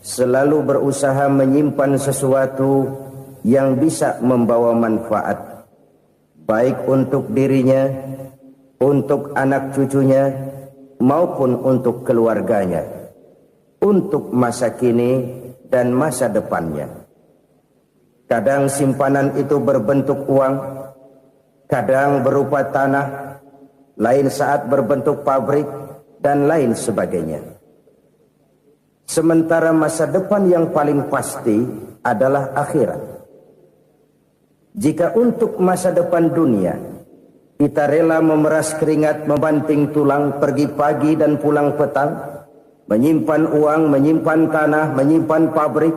selalu berusaha menyimpan sesuatu yang bisa membawa manfaat, baik untuk dirinya, untuk anak cucunya, maupun untuk keluarganya, untuk masa kini dan masa depannya. Kadang simpanan itu berbentuk uang, kadang berupa tanah, lain saat berbentuk pabrik, dan lain sebagainya. Sementara masa depan yang paling pasti adalah akhirat. Jika untuk masa depan dunia kita rela memeras keringat, membanting tulang, pergi pagi dan pulang petang, menyimpan uang, menyimpan tanah, menyimpan pabrik,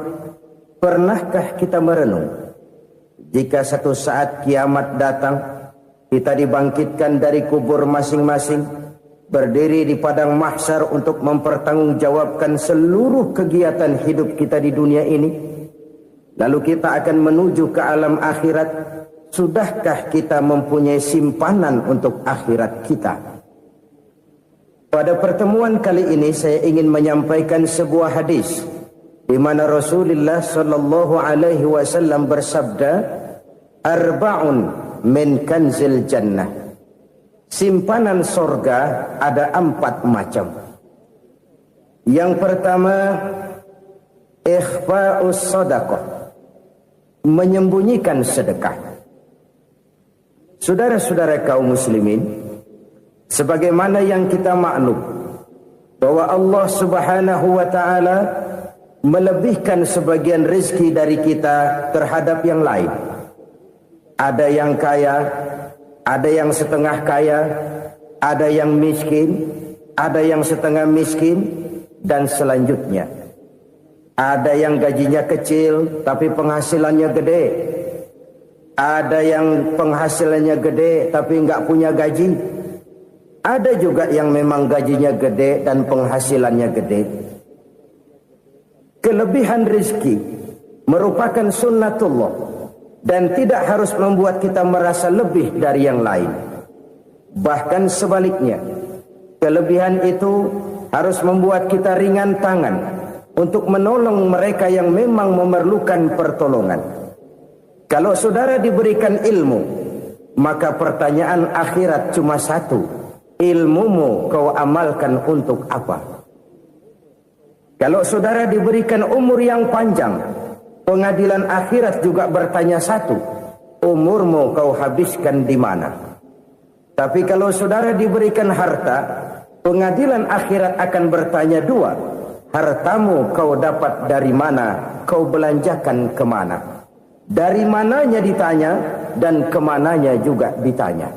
pernahkah kita merenung jika satu saat kiamat datang, kita dibangkitkan dari kubur masing-masing, berdiri di padang mahsyar untuk mempertanggungjawabkan seluruh kegiatan hidup kita di dunia ini, lalu kita akan menuju ke alam akhirat. Sudahkah kita mempunyai simpanan untuk akhirat kita? Pada pertemuan kali ini saya ingin menyampaikan sebuah hadis di mana Rasulullah sallallahu alaihi wasallam bersabda, "Arba'un min kanzil jannah." Simpanan sorga ada 4 macam. Yang pertama, ikhfa'us sadaqah, menyembunyikan sedekah. Saudara-saudara kaum muslimin, sebagaimana yang kita maklum bahwa Allah Subhanahu wa taala melebihkan sebagian rezeki dari kita terhadap yang lain. Ada yang kaya, ada yang setengah kaya, ada yang miskin, ada yang setengah miskin, dan selanjutnya. Ada yang gajinya kecil tapi penghasilannya gede. Ada yang penghasilannya gede tapi nggak punya gaji. Ada juga yang memang gajinya gede dan penghasilannya gede. Kelebihan rezeki merupakan sunnatullah dan tidak harus membuat kita merasa lebih dari yang lain. Bahkan sebaliknya, kelebihan itu harus membuat kita ringan tangan untuk menolong mereka yang memang memerlukan pertolongan. Kalau saudara diberikan ilmu, maka pertanyaan akhirat cuma satu: ilmumu kau amalkan untuk apa? Kalau saudara diberikan umur yang panjang, pengadilan akhirat juga bertanya satu: umurmu kau habiskan di mana? Tapi kalau saudara diberikan harta, pengadilan akhirat akan bertanya dua: hartamu kau dapat dari mana? Kau belanjakan kemana? Dari mananya ditanya, dan kemananya juga ditanya.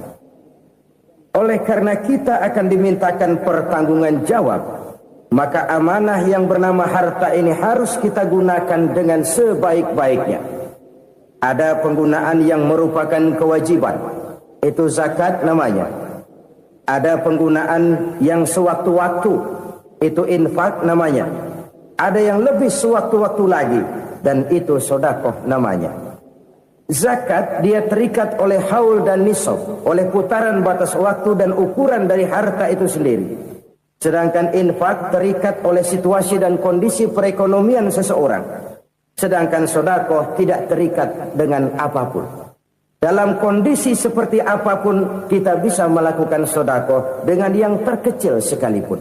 Oleh karena kita akan dimintakan pertanggungan jawab, maka amanah yang bernama harta ini harus kita gunakan dengan sebaik-baiknya. Ada penggunaan yang merupakan kewajiban, itu zakat namanya. Ada penggunaan yang sewaktu-waktu, itu infak namanya. Ada yang lebih sewaktu-waktu lagi, dan itu sedekah namanya. Zakat dia terikat oleh haul dan nisab, oleh putaran batas waktu dan ukuran dari harta itu sendiri. Sedangkan infak terikat oleh situasi dan kondisi perekonomian seseorang. Sedangkan sedekah tidak terikat dengan apapun. Dalam kondisi seperti apapun kita bisa melakukan sedekah dengan yang terkecil sekalipun.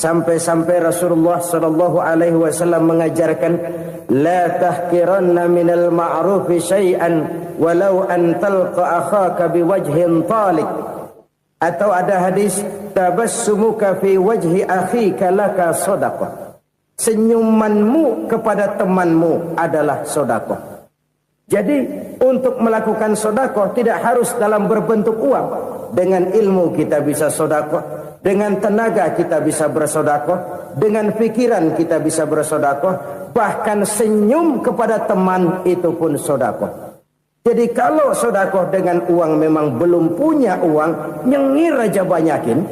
Sampai-sampai Rasulullah sallallahu alaihi wasallam mengajarkan, la tahqiranna minal ma'rufi syai'an walau an talqa akhaka biwajhin talik. Atau ada hadis, tabassumuka fi wajhi akhika laka shadaqah. Senyumanmu kepada temanmu adalah sedekah. Jadi untuk melakukan sedekah tidak harus dalam berbentuk uang. Dengan ilmu kita bisa sedekah, dengan tenaga kita bisa bersedekah, dengan pikiran kita bisa bersedekah, bahkan senyum kepada teman itu pun sedekah. Jadi kalau sedekah dengan uang memang belum punya uang, nyengir aja banyakin.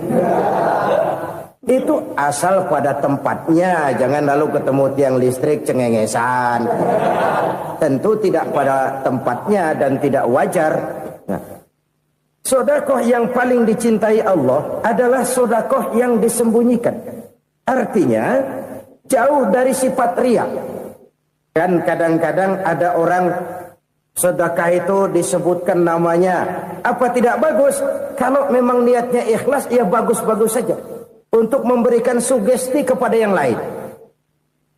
Itu asal pada tempatnya, jangan lalu ketemu tiang listrik cengengesan. Tentu tidak pada tempatnya dan tidak wajar. Nah, sedekah yang paling dicintai Allah adalah sedekah yang disembunyikan. Artinya, jauh dari sifat riya. Kan kadang-kadang ada orang sedekah itu disebutkan namanya, apa tidak bagus? Kalau memang niatnya ikhlas, ya bagus-bagus saja. Untuk memberikan sugesti kepada yang lain.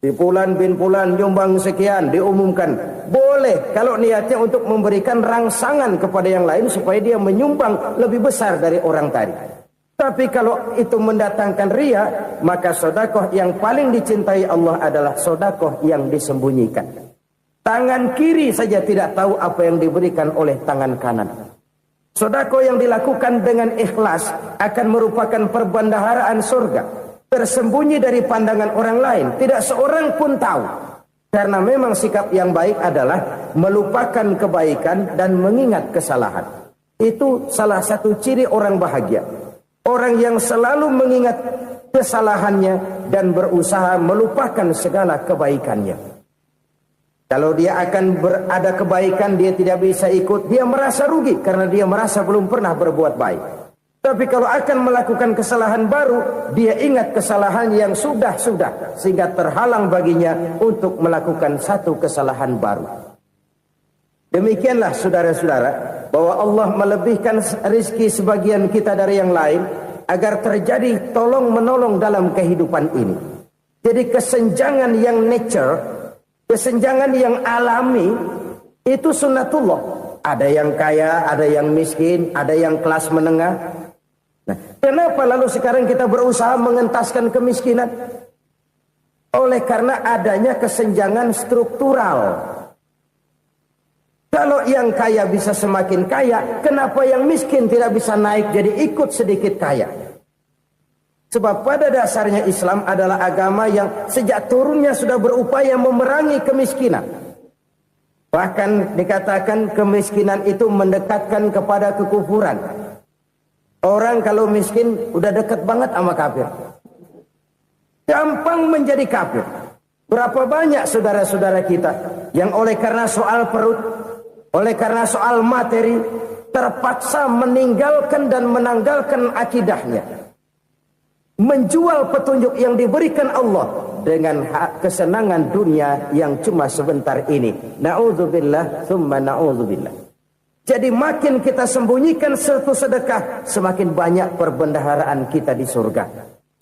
Di Fulan bin Fulan nyumbang sekian, diumumkan. Boleh kalau niatnya untuk memberikan rangsangan kepada yang lain supaya dia menyumbang lebih besar dari orang tadi. Tapi kalau itu mendatangkan riya, maka sedekah yang paling dicintai Allah adalah sedekah yang disembunyikan. Tangan kiri saja tidak tahu apa yang diberikan oleh tangan kanan. Sedekah yang dilakukan dengan ikhlas akan merupakan perbendaharaan surga, tersembunyi dari pandangan orang lain, tidak seorang pun tahu. Karena memang sikap yang baik adalah melupakan kebaikan dan mengingat kesalahan. Itu salah satu ciri orang bahagia. Orang yang selalu mengingat kesalahannya dan berusaha melupakan segala kebaikannya. Kalau dia akan berada kebaikan, dia tidak bisa ikut, dia merasa rugi karena dia merasa belum pernah berbuat baik. Tapi kalau akan melakukan kesalahan baru, dia ingat kesalahan yang sudah-sudah, sehingga terhalang baginya untuk melakukan satu kesalahan baru. Demikianlah saudara-saudara, bahwa Allah melebihkan rizki sebagian kita dari yang lain, agar terjadi tolong-menolong dalam kehidupan ini. Jadi kesenjangan yang nature, kesenjangan yang alami, itu sunnatullah. Ada yang kaya, ada yang miskin, ada yang kelas menengah. Nah, kenapa lalu sekarang kita berusaha mengentaskan kemiskinan? Oleh karena adanya kesenjangan struktural. Kalau yang kaya bisa semakin kaya, kenapa yang miskin tidak bisa naik jadi ikut sedikit kaya? Sebab pada dasarnya Islam adalah agama yang sejak turunnya sudah berupaya memerangi kemiskinan. Bahkan dikatakan kemiskinan itu mendekatkan kepada kekufuran. Orang kalau miskin udah dekat banget sama kafir. Gampang menjadi kafir. Berapa banyak saudara-saudara kita yang oleh karena soal perut, oleh karena soal materi, terpaksa meninggalkan dan menanggalkan akidahnya. Menjual petunjuk yang diberikan Allah dengan kesenangan dunia yang cuma sebentar ini. Na'udzubillah, thumma na'udzubillah. Jadi makin kita sembunyikan satu sedekah, semakin banyak perbendaharaan kita di surga.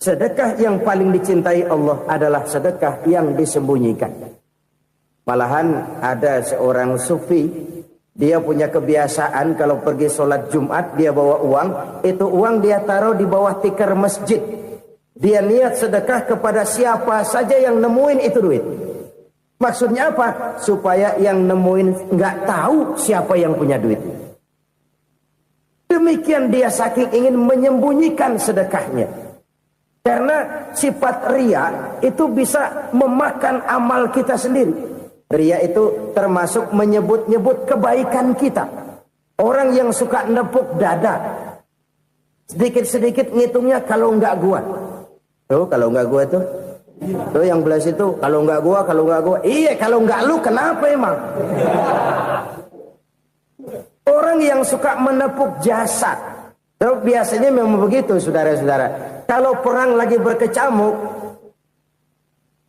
Sedekah yang paling dicintai Allah adalah sedekah yang disembunyikan. Malahan ada seorang sufi, dia punya kebiasaan kalau pergi sholat Jumat dia bawa uang, itu uang dia taruh di bawah tikar masjid. Dia niat sedekah kepada siapa saja yang nemuin itu duit. Maksudnya apa? Supaya yang nemuin nggak tahu siapa yang punya duit. Demikian dia saking ingin menyembunyikan sedekahnya. Karena sifat riya itu bisa memakan amal kita sendiri. Riya itu termasuk menyebut-nyebut kebaikan kita. Orang yang suka nepuk dada, sedikit-sedikit ngitungnya kalau nggak gua. Tuh kalau nggak gua tuh. Tuh yang belas itu kalau nggak gua, kalau nggak gua. Iya kalau nggak lu kenapa emang? Orang yang suka menepuk jasad. Tuh biasanya memang begitu saudara-saudara. Kalau perang lagi berkecamuk,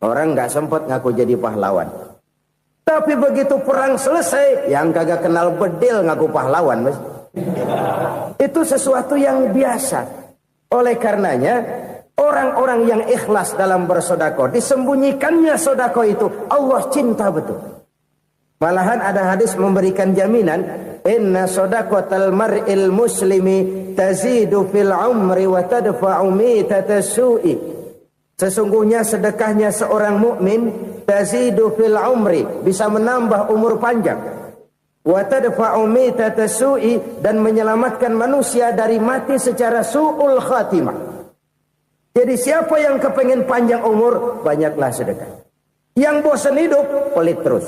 orang nggak sempat ngaku jadi pahlawan. Tapi begitu perang selesai, yang kagak kenal bedil ngaku pahlawan, mas. Itu sesuatu yang biasa. Oleh karenanya, orang-orang yang ikhlas dalam bersedekah, disembunyikannya sedekah itu, Allah cinta betul. Malahan ada hadis memberikan jaminan, inna sadaqatal mar'il muslimi tazidu fil umri wa tadfa'u mitata su'i. Sesungguhnya sedekahnya seorang mukmin tazidu fil umri, bisa menambah umur panjang. Wa tadfa'u mitata su'i, dan menyelamatkan manusia dari mati secara su'ul khatimah. Jadi siapa yang kepengen panjang umur, banyaklah sedekah. Yang bosan hidup, pelit terus.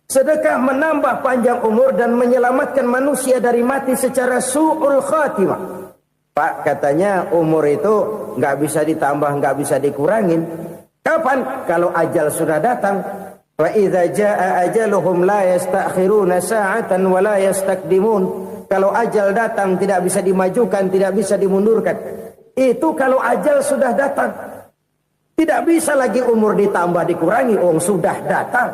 Sedekah menambah panjang umur dan menyelamatkan manusia dari mati secara su'ul khatimah. Pak, katanya umur itu nggak bisa ditambah, nggak bisa dikurangin. Kapan? Kalau ajal sudah datang. Wa idza jaa ajaluhum la yastakhiruna sa'atan wa la yastakdimun. Kalau ajal datang tidak bisa dimajukan, tidak bisa dimundurkan. Itu kalau ajal sudah datang. Tidak bisa lagi umur ditambah dikurangi, sudah datang.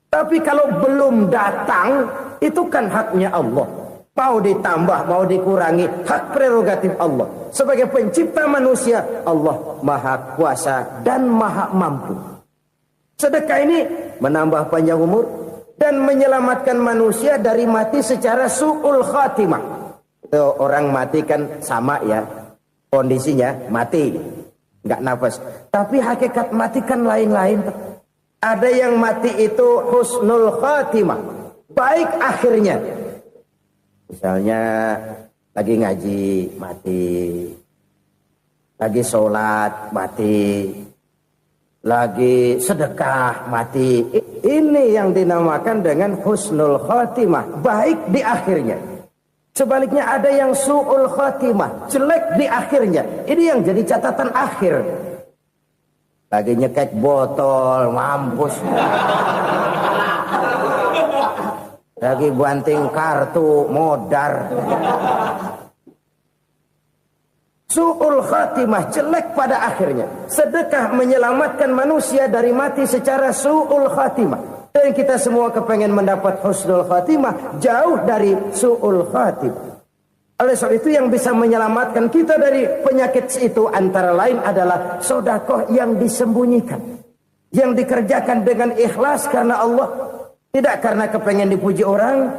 Tapi kalau belum datang, itu kan haknya Allah. Mau ditambah, mau dikurangi, hak prerogatif Allah. Sebagai pencipta manusia, Allah maha kuasa dan maha mampu. Sedekah ini menambah panjang umur dan menyelamatkan manusia dari mati secara su'ul khatimah. Orang mati kan sama ya, kondisinya mati, nggak nafas. Tapi hakikat mati kan lain-lain. Ada yang mati itu husnul khatimah, baik akhirnya. Misalnya lagi ngaji mati, lagi sholat mati, lagi sedekah mati. Ini yang dinamakan dengan husnul khatimah, baik di akhirnya. Sebaliknya ada yang su'ul khatimah, jelek di akhirnya. Ini yang jadi catatan akhir. Lagi nyekek botol, mampus. Lagi banting kartu, modar. Su'ul khatimah, jelek pada akhirnya. Sedekah menyelamatkan manusia dari mati secara su'ul khatimah. Dan kita semua kepengen mendapat husnul khatimah, jauh dari su'ul khatimah. Oleh sebab itu yang bisa menyelamatkan kita dari penyakit itu antara lain adalah sedekah yang disembunyikan, yang dikerjakan dengan ikhlas karena Allah, tidak karena kepengen dipuji orang,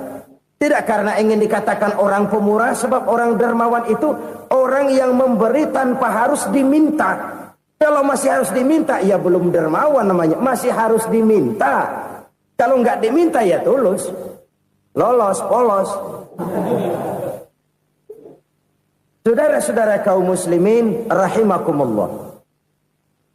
tidak karena ingin dikatakan orang pemurah. Sebab orang dermawan itu orang yang memberi tanpa harus diminta. Kalau masih harus diminta, ya belum dermawan namanya, masih harus diminta. Kalau nggak diminta ya tulus, lolos, polos. Saudara-saudara kaum muslimin rahimakumullah.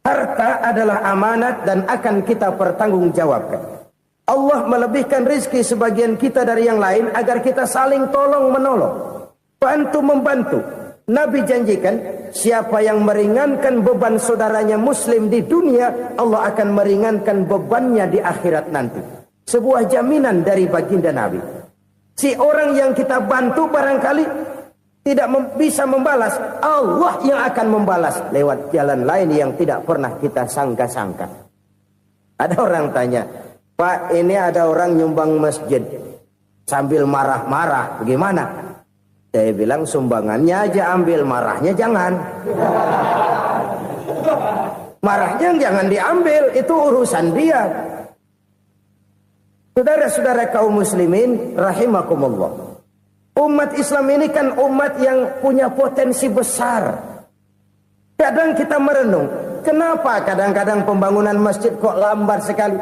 Harta adalah amanat dan akan kita pertanggungjawabkan. Allah melebihkan rizki sebagian kita dari yang lain agar kita saling tolong menolong, bantu membantu. Nabi janjikan siapa yang meringankan beban saudaranya muslim di dunia, Allah akan meringankan bebannya di akhirat nanti. Sebuah jaminan dari baginda Nabi. Si orang yang kita bantu barangkali tidak bisa membalas, Allah yang akan membalas lewat jalan lain yang tidak pernah kita sangka-sangka. Ada orang tanya, Pak, ini ada orang nyumbang masjid sambil marah-marah, bagaimana? Saya bilang sumbangannya aja ambil, marahnya jangan. Marahnya jangan diambil, itu urusan dia. Saudara-saudara kaum muslimin rahimakumullah. Umat Islam ini kan umat yang punya potensi besar. Kadang kita merenung, kenapa kadang-kadang pembangunan masjid kok lambat sekali?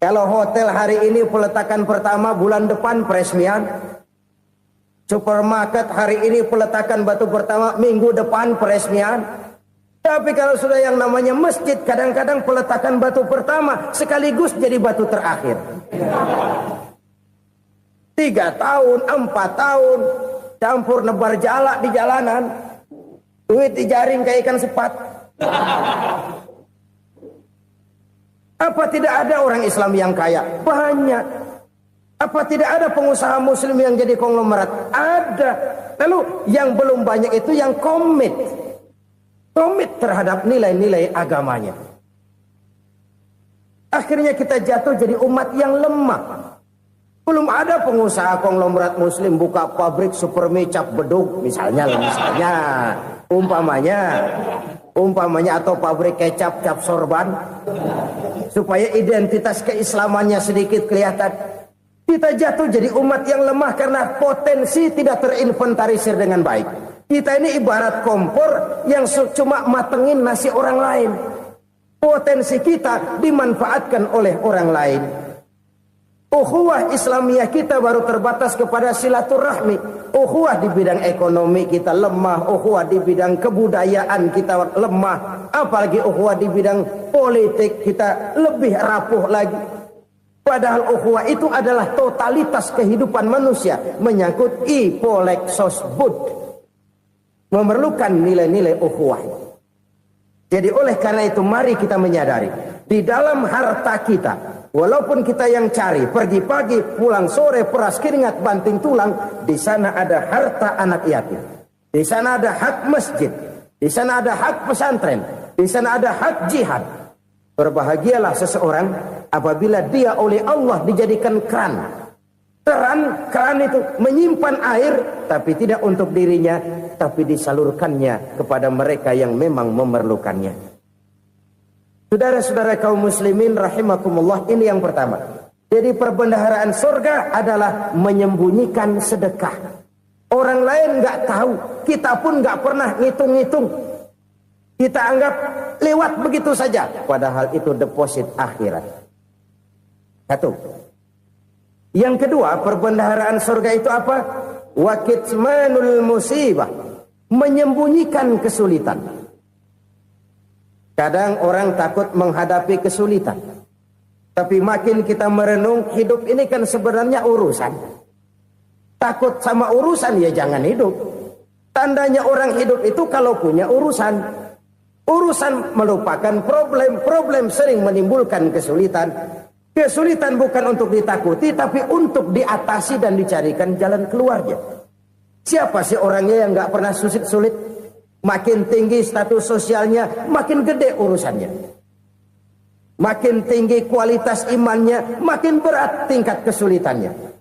Kalau hotel hari ini peletakan pertama, bulan depan peresmian. Supermarket hari ini peletakan batu pertama, minggu depan peresmian. Tapi kalau sudah yang namanya masjid, kadang-kadang peletakan batu pertama sekaligus jadi batu terakhir. 3 tahun, 4 tahun, campur nebar jalak di jalanan, duit dijaring kayak ikan sepat. Apa tidak ada orang Islam yang kaya? Banyak. Apa tidak ada pengusaha muslim yang jadi konglomerat? Ada. Lalu yang belum banyak itu yang komit terhadap nilai-nilai agamanya. Akhirnya kita jatuh jadi umat yang lemah. Belum ada pengusaha konglomerat muslim buka pabrik super mie cap beduk misalnya umpamanya atau pabrik kecap cap sorban supaya identitas keislamannya sedikit kelihatan. Kita jatuh jadi umat yang lemah karena potensi tidak terinventarisir dengan baik. Kita ini ibarat kompor yang cuma matengin nasi orang lain. Potensi kita dimanfaatkan oleh orang lain. Ukhuwah Islamiyah kita baru terbatas kepada silaturahmi. Ukhuwah di bidang ekonomi kita lemah. Ukhuwah di bidang kebudayaan kita lemah. Apalagi ukhuwah di bidang politik kita lebih rapuh lagi. Padahal ukhuwah itu adalah totalitas kehidupan manusia. Menyangkut ipolek sosbud. Memerlukan nilai-nilai ukhuwah. Jadi oleh karena itu mari kita menyadari. Di dalam harta kita, walaupun kita yang cari, pergi pagi, pulang sore, peras keringat, banting tulang, di sana ada harta anak yatim. Di sana ada hak masjid. Di sana ada hak pesantren, di sana ada hak jihad. Berbahagialah seseorang apabila dia oleh Allah dijadikan keran. Keran itu menyimpan air, tapi tidak untuk dirinya, tapi disalurkannya kepada mereka yang memang memerlukannya. Saudara-saudara kaum muslimin rahimakumullah, ini yang pertama. Jadi perbendaharaan surga adalah menyembunyikan sedekah. Orang lain nggak tahu, kita pun nggak pernah ngitung-ngitung. Kita anggap lewat begitu saja, padahal itu deposit akhirat. Satu. Yang kedua, perbendaharaan surga itu apa? Wa kitmanul musibah, menyembunyikan kesulitan. Kadang orang takut menghadapi kesulitan, tapi makin kita merenung, hidup ini kan sebenarnya urusan. Takut sama urusan, ya jangan hidup. Tandanya orang hidup itu kalau punya urusan. Urusan melupakan problem. Problem sering menimbulkan kesulitan. Kesulitan bukan untuk ditakuti, tapi untuk diatasi dan dicarikan jalan keluarnya. Siapa sih orangnya yang gak pernah sulit-sulit? Makin tinggi status sosialnya, makin gede urusannya. Makin tinggi kualitas imannya, makin berat tingkat kesulitannya.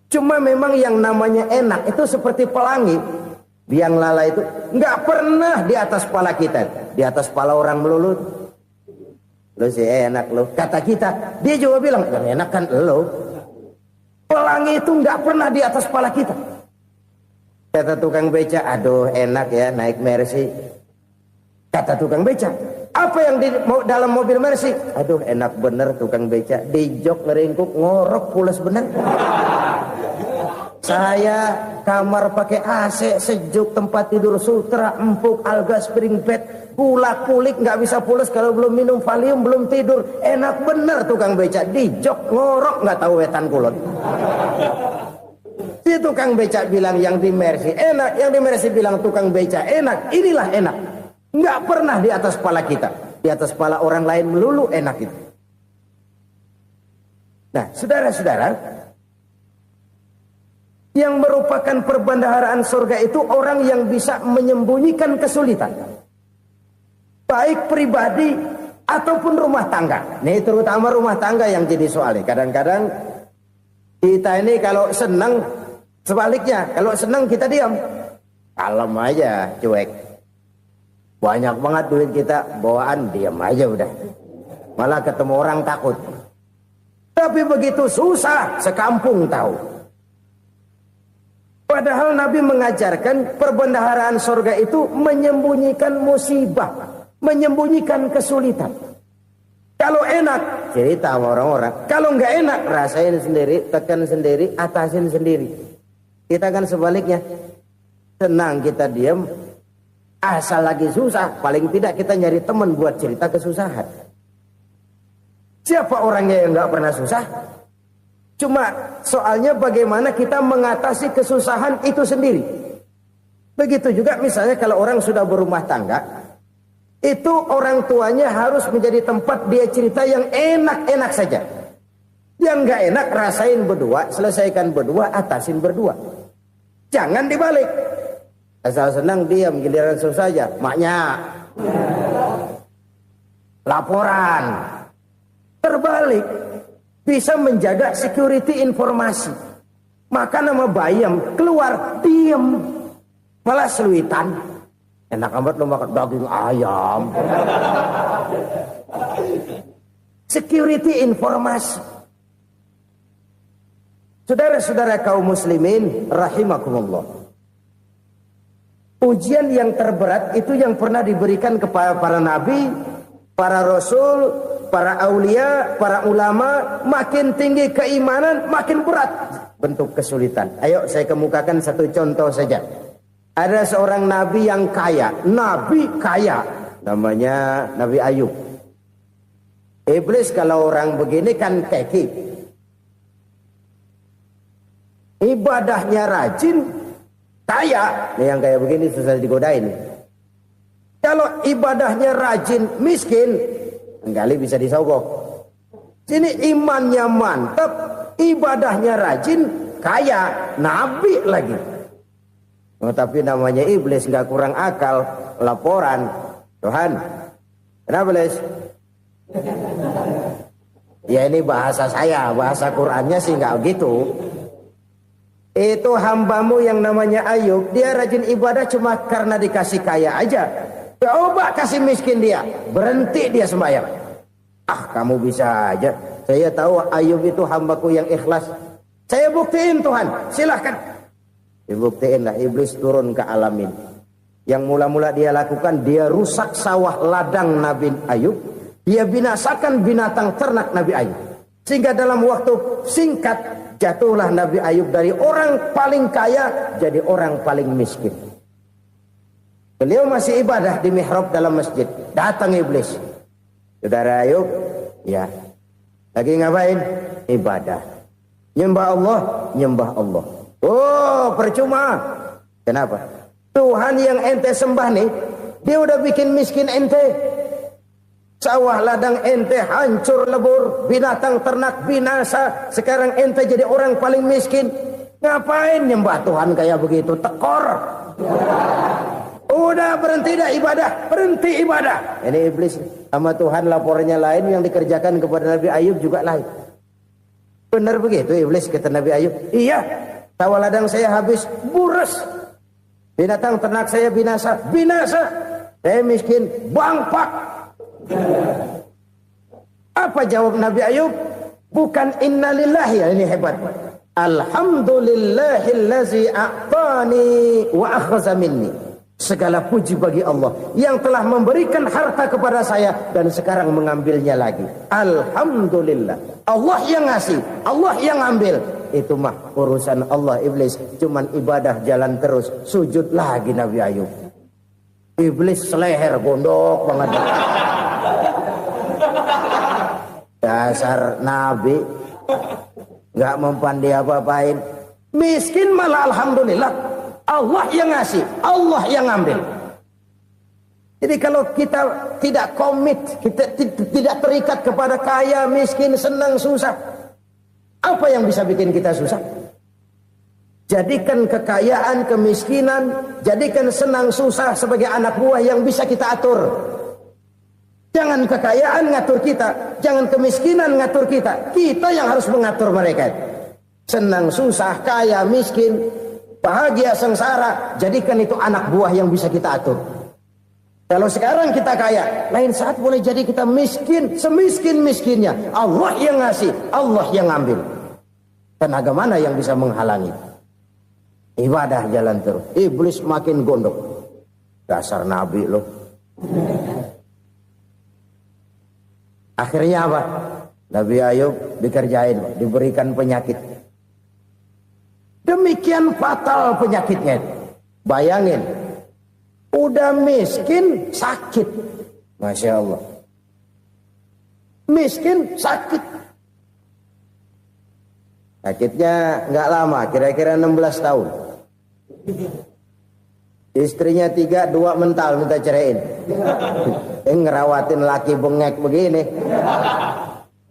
Cuma memang yang namanya enak itu seperti pelangi. Biang lala itu nggak pernah di atas kepala kita, di atas kepala orang melulu. Lu sih enak lu, kata kita. Dia juga bilang yang enak kan lu. Pelangi itu nggak pernah di atas kepala kita. Kata tukang beca, aduh enak ya naik Mercy. Kata tukang beca, apa yang di dalam mobil Mercy? Aduh enak bener tukang beca, di jok ngeringkuk ngorok pules bener. Saya kamar pakai AC, sejuk, tempat tidur sutra, empuk, alga, spring bed, kulak kulik, nggak bisa pules kalau belum minum Valium, belum tidur. Enak bener tukang beca, di jok ngorok nggak tahu wetan kulon. Si tukang beca bilang yang di Mercy enak, yang di Mercy bilang tukang beca enak. Inilah enak, nggak pernah di atas kepala kita, di atas kepala orang lain melulu enak itu. Nah, saudara-saudara, yang merupakan perbendaharaan surga itu orang yang bisa menyembunyikan kesulitan, baik pribadi ataupun rumah tangga. Nih terutama rumah tangga yang jadi soalnya. Kadang-kadang kita ini kalau senang, sebaliknya kalau senang kita diam, kalem aja, cuek. Banyak banget duit kita bawaan, diam aja udah. Malah ketemu orang takut. Tapi begitu susah, sekampung tahu. Padahal Nabi mengajarkan perbendaharaan surga itu menyembunyikan musibah, menyembunyikan kesulitan. Kalau enak, cerita sama orang-orang. Kalau nggak enak, rasain sendiri, tekan sendiri, atasin sendiri. Kita kan sebaliknya, senang kita diam, asal lagi susah, paling tidak kita nyari teman buat cerita kesusahan. Siapa orangnya yang nggak pernah susah? Cuma soalnya bagaimana kita mengatasi kesusahan itu sendiri. Begitu juga misalnya kalau orang sudah berumah tangga, itu orang tuanya harus menjadi tempat dia cerita yang enak-enak saja. Yang nggak enak rasain berdua, selesaikan berdua, atasin berdua. Jangan dibalik. Asal senang diam, giliran susah saja. Maknya laporan. Terbalik. Bisa menjaga security informasi. Maka nama bayam keluar diam, malah seluitan. Enak amat lo makan daging ayam. Security informasi. Saudara-saudara kaum muslimin rahimakumullah. Ujian yang terberat itu yang pernah diberikan kepada para nabi, para rasul, para aulia, para ulama. Makin tinggi keimanan, makin berat bentuk kesulitan. Ayo saya kemukakan satu contoh saja. Ada seorang nabi yang kaya, nabi kaya, namanya Nabi Ayub. Iblis kalau orang begini kan keki, ibadahnya rajin, kaya. Nih yang kayak begini susah digodain. Kalau ibadahnya rajin, miskin, kali bisa disogok. Sini imannya mantap, ibadahnya rajin, kaya, nabi lagi. Oh, tapi namanya iblis, nggak kurang akal. Laporan, Tuhan, kenapa Les? Ya ini bahasa saya, bahasa Qurannya sih nggak gitu. Itu hambamu yang namanya Ayub, dia rajin ibadah cuma karena dikasih kaya aja. Coba kasih miskin dia, berhenti dia sembahyang. Ah, kamu bisa aja. Saya tahu Ayub itu hambaku yang ikhlas. Saya buktiin Tuhan, silahkan. Dibuktiin lah, iblis turun ke alam ini. Yang mula-mula dia lakukan, dia rusak sawah ladang Nabi Ayub. Dia binasakan binatang ternak Nabi Ayub. Sehingga dalam waktu singkat, jatuhlah Nabi Ayub dari orang paling kaya jadi orang paling miskin. Beliau masih ibadah di mihrab dalam masjid. Datang iblis. Saudara Ayub, ya, lagi ngapain? Ibadah. Nyembah Allah, nyembah Allah. Oh, percuma. Kenapa? Tuhan yang ente sembah nih, dia udah bikin miskin ente. Sawah ladang ente hancur lebur, binatang ternak binasa. Sekarang ente jadi orang paling miskin. Ngapain nyembah Tuhan kayak begitu? Tekor. Udah berhenti dah ibadah, berhenti ibadah. Ini iblis sama Tuhan laporannya lain, yang dikerjakan kepada Nabi Ayub juga lain. Benar begitu iblis kata Nabi Ayub? Iya, sawah ladang saya habis, buras. Binatang ternak saya binasa, binasa. Saya miskin, bangpak. Apa jawab Nabi Ayub? Bukan innalillahi, ya ini hebat. Alhamdulillahillazi a'tani wa akhza minni. Segala puji bagi Allah yang telah memberikan harta kepada saya dan sekarang mengambilnya lagi. Alhamdulillah. Allah yang ngasih, Allah yang ambil. Itu mah urusan Allah. Iblis cuman ibadah jalan terus, sujud lagi Nabi Ayub. Iblis seleher gondok banget. Dasar Nabi nggak mempan dia apa-apain. Miskin malah alhamdulillah. Allah yang ngasih, Allah yang ngambil. Jadi kalau kita tidak komit, kita tidak terikat kepada kaya, miskin, senang, susah, apa yang bisa bikin kita susah? Jadikan kekayaan, kemiskinan, jadikan senang, susah sebagai anak buah yang bisa kita atur. Jangan kekayaan ngatur kita, jangan kemiskinan ngatur kita. Kita yang harus mengatur mereka. Senang, susah, kaya, miskin, bahagia, sengsara, jadikan itu anak buah yang bisa kita atur. Kalau sekarang kita kaya, lain saat boleh jadi kita miskin, semiskin-miskinnya. Allah yang ngasih, Allah yang ngambil. Tenaga mana yang bisa menghalangi? Ibadah jalan terus. Iblis makin gondok. Dasar Nabi loh. Akhirnya apa? Nabi Ayub dikerjain, diberikan penyakit. Demikian fatal penyakitnya. Bayangin, udah miskin sakit. Masya Allah. Miskin sakit. Sakitnya nggak lama, kira-kira 16 tahun. Istrinya 3, 2 mental minta ceraiin. Ngerawatin laki bengek begini.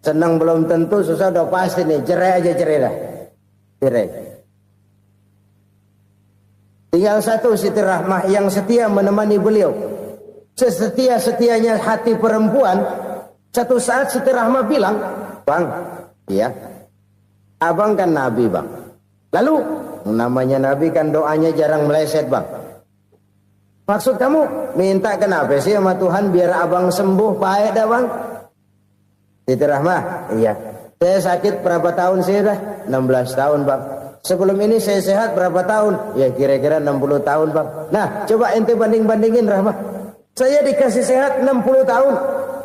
Senang belum tentu, susah udah pasti nih. Cerai aja, cerai dah. Cerai. Tinggal satu Siti Rahmah yang setia menemani beliau. Sesetia-setianya hati perempuan. Satu saat Siti Rahmah bilang, "Bang, iya, abang kan Nabi bang. Lalu namanya Nabi kan doanya jarang meleset bang. Maksud kamu minta kenapa sih sama Tuhan biar abang sembuh baik dah bang?" Siti Rahmah, iya. Saya sakit berapa tahun sih dah? 16 tahun bang. Sebelum ini saya sehat berapa tahun? Ya kira-kira 60 tahun bang. Nah coba ente banding-bandingin Rahmah. Saya dikasih sehat 60 tahun.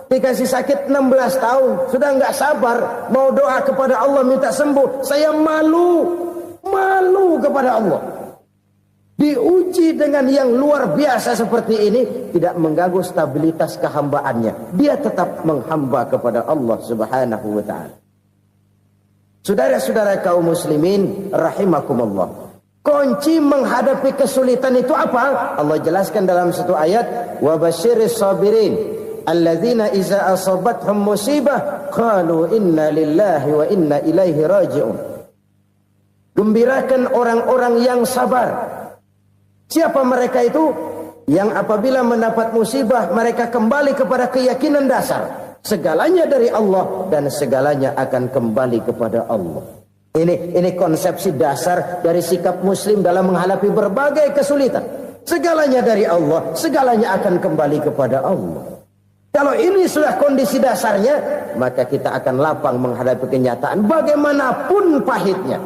Dikasih sakit 16 tahun. Sudah nggak sabar. Mau doa kepada Allah minta sembuh. Saya malu. Malu kepada Allah. Diuji dengan yang luar biasa seperti ini. Tidak mengganggu stabilitas kehambaannya. Dia tetap menghamba kepada Allah subhanahu wa ta'ala. Saudara-saudara kaum muslimin rahimakumullah. Kunci menghadapi kesulitan itu apa? Allah jelaskan dalam satu ayat, wa basyiris sabirin alladzina iza asabathum musibah qalu inna lillahi wa inna ilaihi raji'un. Gembirakan orang-orang yang sabar Siapa mereka itu? Yang apabila mendapat musibah mereka kembali kepada keyakinan dasar. Segalanya dari Allah dan segalanya akan kembali kepada Allah. Ini konsepsi dasar dari sikap muslim dalam menghadapi berbagai kesulitan. Segalanya dari Allah, segalanya akan kembali kepada Allah. Kalau ini sudah kondisi dasarnya, maka kita akan lapang menghadapi kenyataan bagaimanapun pahitnya.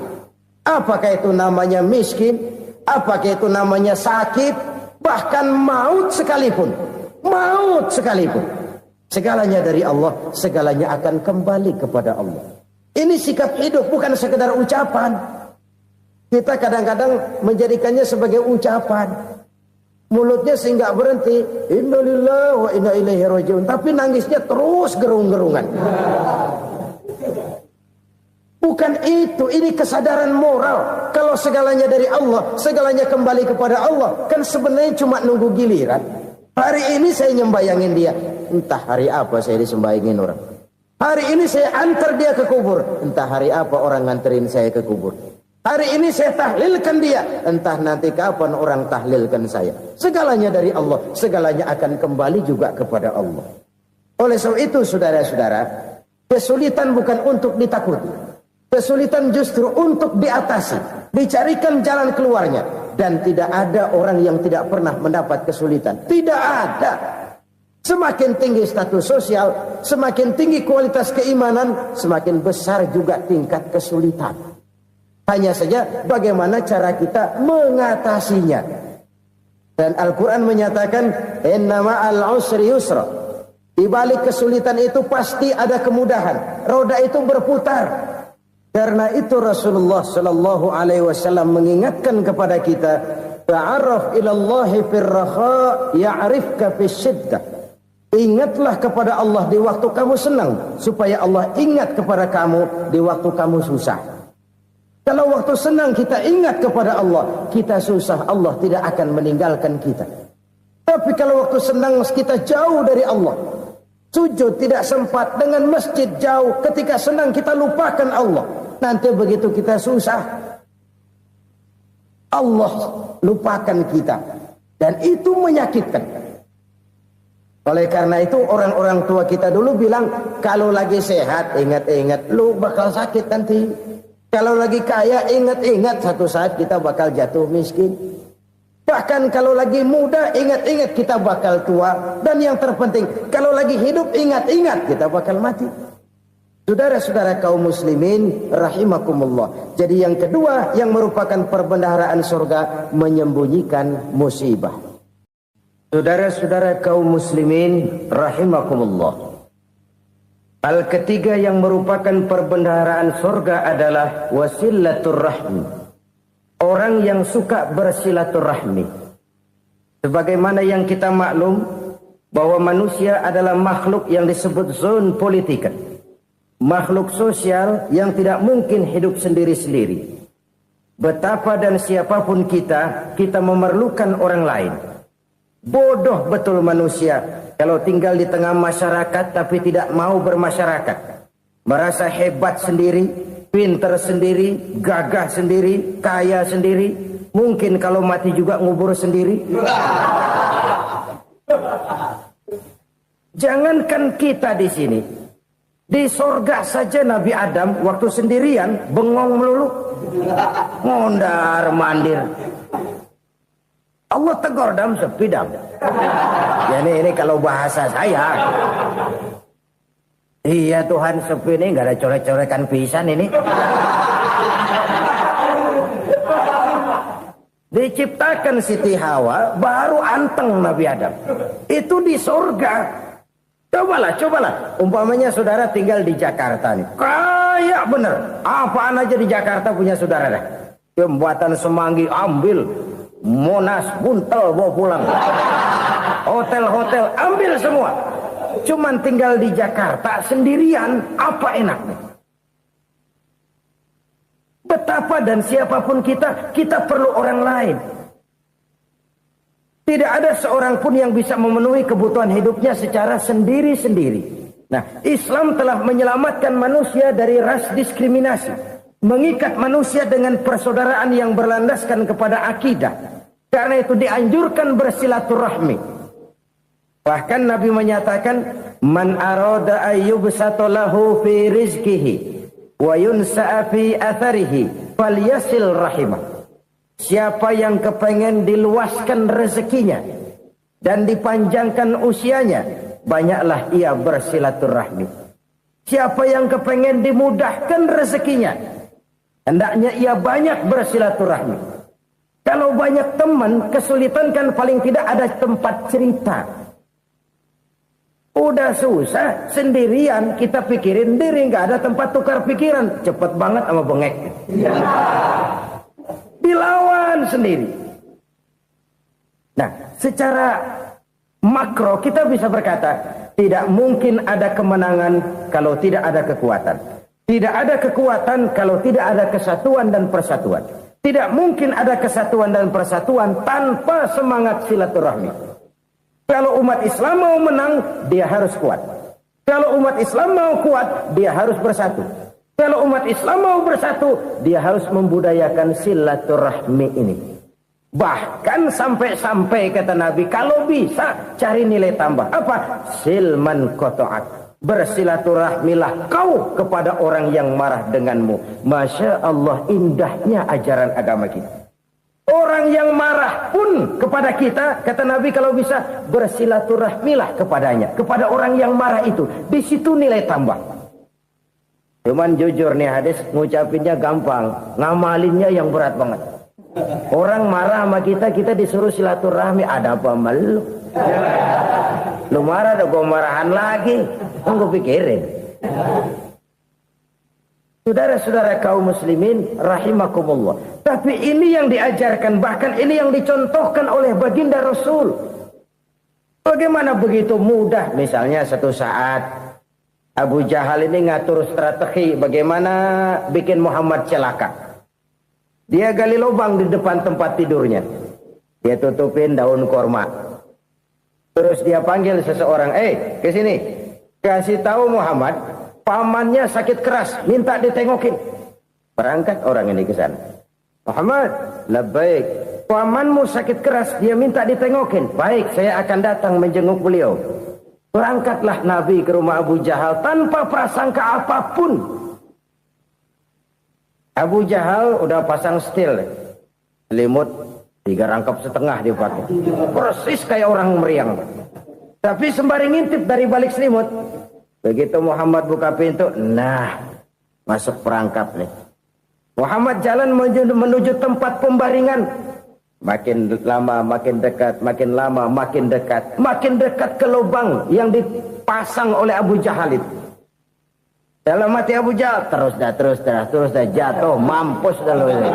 Apakah itu namanya miskin, apakah itu namanya sakit, bahkan maut sekalipun. Maut sekalipun. Segalanya dari Allah, segalanya akan kembali kepada Allah. Ini sikap hidup, bukan sekedar ucapan. Kita kadang-kadang menjadikannya sebagai ucapan. Mulutnya sehingga berhenti, innalillahi wa inna ilaihi rajiun, tapi nangisnya terus gerung-gerungan. Bukan itu, ini kesadaran moral. Kalau segalanya dari Allah, segalanya kembali kepada Allah, kan sebenarnya cuma nunggu giliran. Hari ini saya nyembayangin dia, entah hari apa saya disembayangin orang. Hari ini saya antar dia ke kubur, entah hari apa orang nganterin saya ke kubur. Hari ini saya tahlilkan dia, entah nanti kapan orang tahlilkan saya. Segalanya dari Allah, segalanya akan kembali juga kepada Allah. Oleh sebab itu saudara-saudara, kesulitan bukan untuk ditakuti. Kesulitan justru untuk diatasi, dicarikan jalan keluarnya. Dan tidak ada orang yang tidak pernah mendapat kesulitan. Tidak ada. Semakin tinggi status sosial, semakin tinggi kualitas keimanan, semakin besar juga tingkat kesulitan. Hanya saja bagaimana cara kita mengatasinya. Dan Al-Quran menyatakan, inna ma'al usri yusra. Di balik kesulitan itu pasti ada kemudahan. Roda itu berputar. Karena itu Rasulullah Sallallahu Alaihi Wasallam mengingatkan kepada kita, ta'arraf ilallahi firraha ya'rifka fisyiddah. Ingatlah kepada Allah di waktu kamu senang, supaya Allah ingat kepada kamu di waktu kamu susah. Kalau waktu senang kita ingat kepada Allah, kita susah, Allah tidak akan meninggalkan kita. Tapi kalau waktu senang kita jauh dari Allah, sujud tidak sempat, dengan masjid jauh, ketika senang kita lupakan Allah. Nanti begitu kita susah, Allah lupakan kita. Dan itu menyakitkan. Oleh karena itu orang-orang tua kita dulu bilang, kalau lagi sehat ingat-ingat, lu bakal sakit nanti. Kalau lagi kaya ingat-ingat satu saat kita bakal jatuh miskin. Bahkan kalau lagi muda ingat-ingat kita bakal tua. Dan yang terpenting, kalau lagi hidup ingat-ingat kita bakal mati. Saudara-saudara kaum muslimin rahimakumullah. Jadi yang kedua yang merupakan perbendaharaan surga, menyembunyikan musibah. Saudara-saudara kaum muslimin rahimakumullah. Hal ketiga yang merupakan perbendaharaan surga adalah wasilatur rahmi. Orang yang suka bersilaturahmi. Sebagaimana yang kita maklum bahwa manusia adalah makhluk yang disebut zon politika. Makhluk sosial yang tidak mungkin hidup sendiri-sendiri. Betapa dan siapapun kita memerlukan orang lain. Bodoh betul manusia kalau tinggal di tengah masyarakat tapi tidak mau bermasyarakat. Merasa hebat sendiri, pintar sendiri, gagah sendiri, kaya sendiri. Mungkin kalau mati juga ngubur sendiri. Jangankan kita di sini, di sorga saja Nabi Adam waktu sendirian bengong melulu, ngondar mandir. Allah tegur dam sepi dam. Ya ini kalau bahasa saya. Iya Tuhan sepi ini nggak ada coret-corekan pisan ini. Diciptakan Siti Hawa baru anteng Nabi Adam. Itu di surga. Cobalah. Umpamanya saudara tinggal di Jakarta nih. Kayak bener. Apaan aja di Jakarta punya saudara dah. Jembatan Semanggi ambil. Monas buntel bawa pulang. Hotel-hotel ambil semua. Cuman tinggal di Jakarta sendirian, apa enaknya? Betapa dan siapapun kita perlu orang lain. Tidak ada seorang pun yang bisa memenuhi kebutuhan hidupnya secara sendiri-sendiri. Nah, Islam telah menyelamatkan manusia dari ras diskriminasi. Mengikat manusia dengan persaudaraan yang berlandaskan kepada akidah. Karena itu dianjurkan bersilaturahmi. Bahkan Nabi menyatakan, man arada ayyubsata lahu fi rizqihi wa yunsa'a fi atharihi falyasil rahimah. Siapa yang kepengen diluaskan rezekinya dan dipanjangkan usianya, banyaklah ia bersilaturahmi. Siapa yang kepengen dimudahkan rezekinya, hendaknya ia banyak bersilaturahmi. Kalau banyak teman, kesulitan kan paling tidak ada tempat cerita. Udah susah, sendirian kita pikirin diri, nggak ada tempat tukar pikiran. Cepet banget sama bengek. Dilawan sendiri. Nah, secara makro kita bisa berkata, tidak mungkin ada kemenangan kalau tidak ada kekuatan. Tidak ada kekuatan kalau tidak ada kesatuan dan persatuan. Tidak mungkin ada kesatuan dan persatuan tanpa semangat silaturahmi. Kalau umat Islam mau menang, dia harus kuat. Kalau umat Islam mau kuat, dia harus bersatu. Kalau umat Islam mau bersatu, dia harus membudayakan silaturahmi ini. Bahkan sampai-sampai kata Nabi, kalau bisa cari nilai tambah. Apa? Silman qata'at. Bersilaturahmilah kau kepada orang yang marah denganmu. Masya Allah, indahnya ajaran agama kita. Orang yang marah pun kepada kita, kata Nabi, kalau bisa bersilaturahmilah kepadanya, kepada orang yang marah itu. Di situ nilai tambah. Cuman jujur nih hadis, ngucapinnya gampang, ngamalinnya yang berat banget. Orang marah sama kita, kita disuruh silaturahmi, ada apa malu? Lu marah, ada gua marahan lagi. Tunggu pikirin. Saudara-saudara kaum muslimin rahimakumullah. Tapi ini yang diajarkan, bahkan ini yang dicontohkan oleh baginda Rasul. Bagaimana begitu mudah, misalnya satu saat Abu Jahal ini ngatur strategi bagaimana bikin Muhammad celaka. Dia gali lubang di depan tempat tidurnya. Dia tutupin daun korma. Terus dia panggil seseorang, ke sini. Kasih tahu Muhammad, pamannya sakit keras, minta ditengokin. Berangkat orang ini ke sana. Muhammad, labbaik. Pamanmu sakit keras, dia minta ditengokin. Baik, saya akan datang menjenguk beliau. Berangkatlah Nabi ke rumah Abu Jahal tanpa prasangka apapun. Abu Jahal udah pasang setil, selimut 3 rangkap setengah dipakai. Persis kayak orang meriang. Tapi sembari ngintip dari balik selimut. Begitu Muhammad buka pintu, nah masuk perangkap nih. Muhammad jalan menuju tempat pembaringan. Makin lama makin dekat, makin lama makin dekat. Makin dekat ke lubang yang dipasang oleh Abu Jahal itu. Dalam hati Abu Jahal, terus dah jatuh, mampus dah lu ini.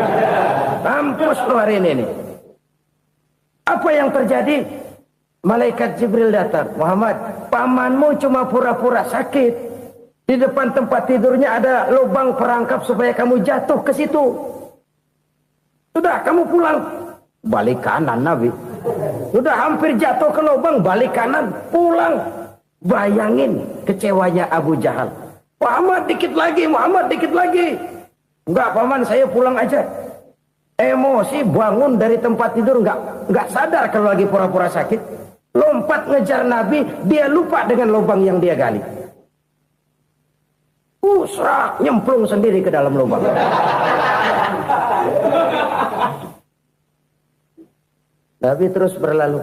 Mampus lu hari ini nih. Apa yang terjadi? Malaikat Jibril datang. Muhammad, pamanmu cuma pura-pura sakit. Di depan tempat tidurnya ada lubang perangkap supaya kamu jatuh ke situ. Sudah, kamu pulang. Balik kanan Nabi. Sudah hampir jatuh ke lubang, balik kanan, pulang. Bayangin kecewanya Abu Jahal. Muhammad dikit lagi, Muhammad dikit lagi. Enggak paman, saya pulang aja. Emosi bangun dari tempat tidur, enggak sadar kalau lagi pura-pura sakit. Lompat ngejar Nabi, dia lupa dengan lubang yang dia gali. Serak, nyemplung sendiri ke dalam lubang. Nabi terus berlalu.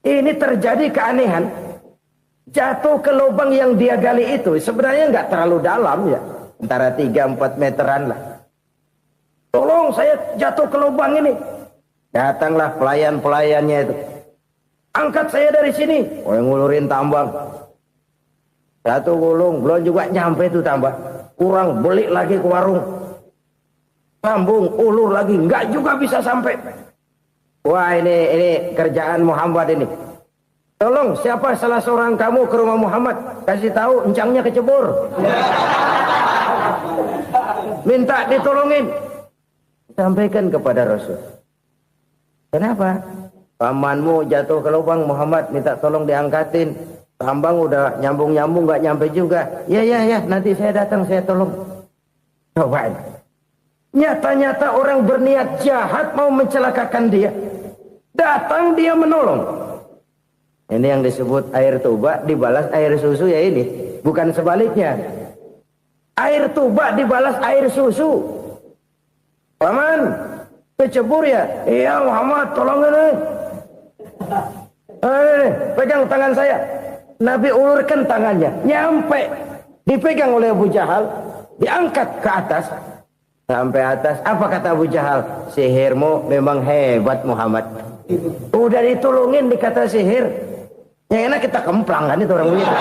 Ini terjadi keanehan. Jatuh ke lubang yang dia gali itu sebenarnya nggak terlalu dalam ya, antara 3-4 meteran lah. Tolong saya jatuh ke lubang ini. Datanglah pelayan-pelayannya itu. Angkat saya dari sini. Oh, yang ngulurin tambang. Satu gulung, belum juga nyampe itu tambah. Kurang, beli lagi ke warung. Sambung, ulur lagi, nggak juga bisa sampai. Wah, ini kerjaan Muhammad ini. Tolong, siapa salah seorang kamu ke rumah Muhammad, kasih tahu encangnya kecebur. Minta ditolongin. Sampaikan kepada Rasul. Kenapa? Pamanmu jatuh ke lubang, Muhammad minta tolong diangkatin. Tambang udah nyambung-nyambung nggak nyampe juga. Ya, nanti saya datang, saya tolong. Coba. Nyata-nyata orang berniat jahat mau mencelakakan dia. Datang dia menolong. Ini yang disebut air tuba dibalas air susu ya ini. Bukan sebaliknya. Air tuba dibalas air susu. Paman, kecebur ya? Iya Muhammad, tolong ini. Pegang tangan saya. Nabi ulurkan tangannya. Nyampe. Dipegang oleh Abu Jahal. Diangkat ke atas. Sampai atas. Apa kata Abu Jahal? Sihirmu memang hebat Muhammad. Udah ditolongin dikata sihir. Yang enak kita kemplang kan itu orang begitu.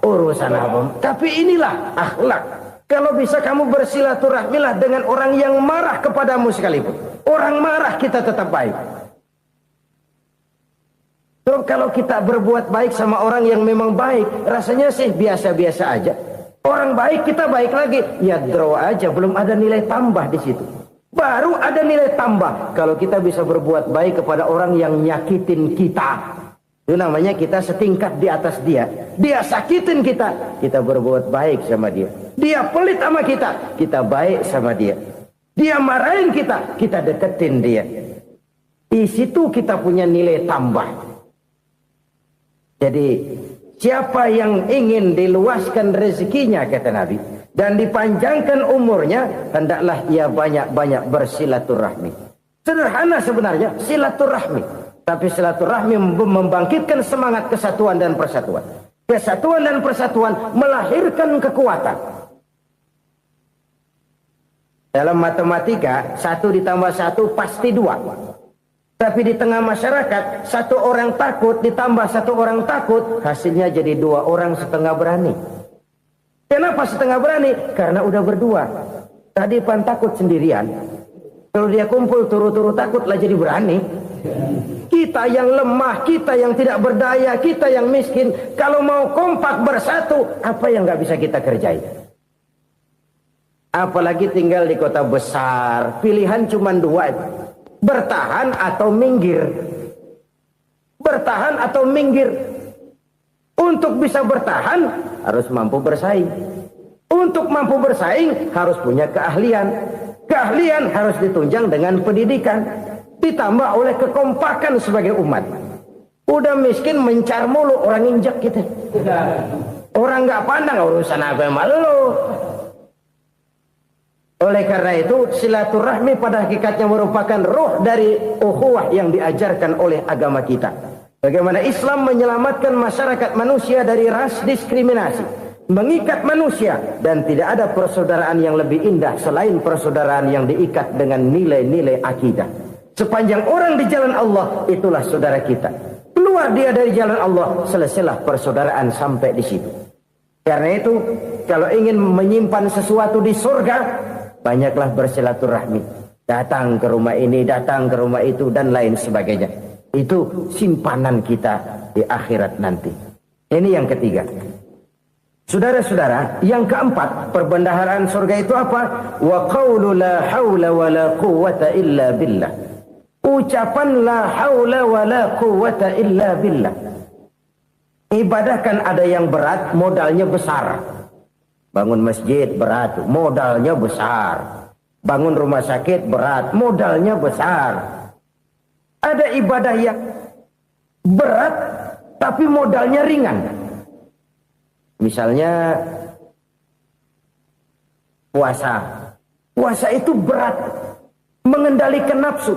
Urusan apa? Tapi inilah akhlak. Kalau bisa kamu bersilaturahmilah dengan orang yang marah kepadamu sekalipun. Orang marah kita tetap baik. So, kalau kita berbuat baik sama orang yang memang baik, rasanya sih biasa-biasa aja. Orang baik kita baik lagi, ya draw aja, belum ada nilai tambah di situ. Baru ada nilai tambah kalau kita bisa berbuat baik kepada orang yang nyakitin kita. Itu namanya kita setingkat di atas dia. Dia sakitin kita, kita berbuat baik sama dia. Dia pelit sama kita, kita baik sama dia. Dia marahin kita, kita deketin dia. Di situ kita punya nilai tambah. Jadi siapa yang ingin diluaskan rezekinya kata Nabi dan dipanjangkan umurnya, hendaklah ia banyak-banyak bersilaturahmi. Sederhana sebenarnya silaturahmi. Tapi silaturahmi membangkitkan semangat kesatuan dan persatuan. Kesatuan dan persatuan melahirkan kekuatan. Dalam matematika, 1 ditambah 1 pasti 2. Tapi di tengah masyarakat, 1 orang takut ditambah 1 orang takut, hasilnya jadi 2 orang setengah berani. Kenapa setengah berani? Karena udah berdua. Tadi pan takut sendirian. Kalau dia kumpul turu-turu takutlah jadi berani. Kita yang lemah, kita yang tidak berdaya, kita yang miskin, kalau mau kompak bersatu, apa yang nggak bisa kita kerjain? Apalagi tinggal di kota besar, pilihan cuma 2, bertahan atau minggir. Bertahan atau minggir. Untuk bisa bertahan harus mampu bersaing. Untuk mampu bersaing harus punya keahlian. Keahlian harus ditunjang dengan pendidikan. Ditambah oleh kekompakan sebagai umat. Udah miskin mencar mulu, orang injak kita. Orang nggak pandang urusan apa yang malu. Oleh karena itu silaturahmi pada hakikatnya merupakan roh dari ukhuwah yang diajarkan oleh agama kita. Bagaimana Islam menyelamatkan masyarakat manusia dari ras diskriminasi, mengikat manusia, dan tidak ada persaudaraan yang lebih indah selain persaudaraan yang diikat dengan nilai-nilai akidah. Sepanjang orang di jalan Allah, itulah saudara kita. Keluar dia dari jalan Allah, selesailah persaudaraan sampai di situ. Karena itu, kalau ingin menyimpan sesuatu di surga, banyaklah bersilaturahmi. Datang ke rumah ini, datang ke rumah itu, dan lain sebagainya. Itu simpanan kita di akhirat nanti. Ini yang ketiga. Saudara-saudara, yang keempat, perbendaharaan surga itu apa? Wa qawlu la hawla wa la quwwata illa billah. Ucapan la haula wa la quwwata illa billah. Ibadah kan ada yang berat, modalnya besar. Bangun masjid berat, modalnya besar. Bangun rumah sakit berat, modalnya besar. Ada ibadah yang berat tapi modalnya ringan. Misalnya puasa. Puasa itu berat, mengendalikan nafsu.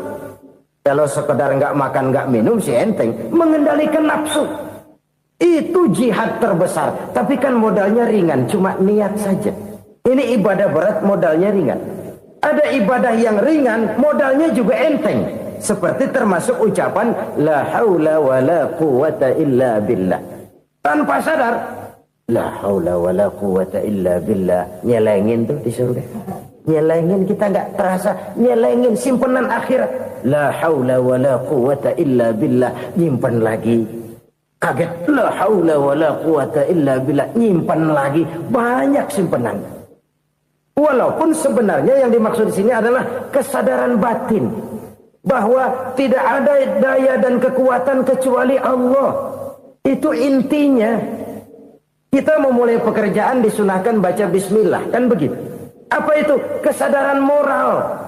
Kalau sekedar nggak makan nggak minum sih enteng, mengendalikan nafsu itu jihad terbesar. Tapi kan modalnya ringan, cuma niat saja. Ini ibadah berat, modalnya ringan. Ada ibadah yang ringan, modalnya juga enteng. Seperti termasuk ucapan la haula wa la quwwata illa billah. Tanpa sadar, la haula wa la quwwata illa billah, nyelengin tuh di surga. Nyelengin, kita nggak terasa, nyelengin simpenan akhirat. La haula wa la quwwata illa billah, nyimpan lagi. Kaget, la haula wa la quwwata illa billah, nyimpan lagi. Banyak simpanan. Walaupun sebenarnya yang dimaksud di sini adalah kesadaran batin bahwa tidak ada daya dan kekuatan kecuali Allah. Itu intinya. Kita memulai pekerjaan disunahkan baca bismillah, kan begitu. Apa itu? Kesadaran moral.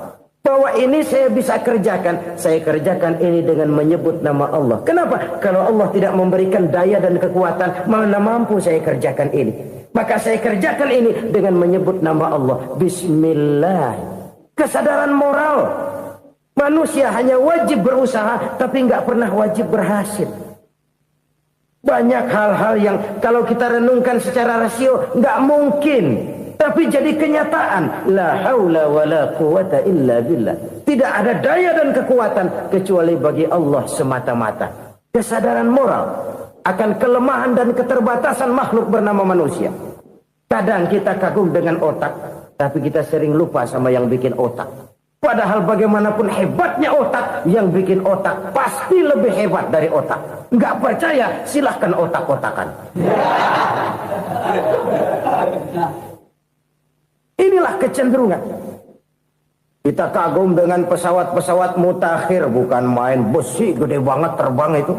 Bahwa ini saya bisa kerjakan. Saya kerjakan ini dengan menyebut nama Allah. Kenapa? Kalau Allah tidak memberikan daya dan kekuatan, mana mampu saya kerjakan ini. Maka saya kerjakan ini dengan menyebut nama Allah. Bismillah. Kesadaran moral. Manusia hanya wajib berusaha, tapi nggak pernah wajib berhasil. Banyak hal-hal yang kalau kita renungkan secara rasio nggak mungkin. Tapi jadi kenyataan. La haula wa la quwata illa billah. Tidak ada daya dan kekuatan kecuali bagi Allah semata-mata. Kesadaran moral akan kelemahan dan keterbatasan makhluk bernama manusia. Kadang kita kagum dengan otak, tapi kita sering lupa sama yang bikin otak. Padahal bagaimanapun hebatnya otak, yang bikin otak pasti lebih hebat dari otak. Nggak percaya, silahkan otak-otakan. Inilah kecenderungan. Kita kagum dengan pesawat-pesawat mutakhir, bukan main, besi gede banget terbang itu.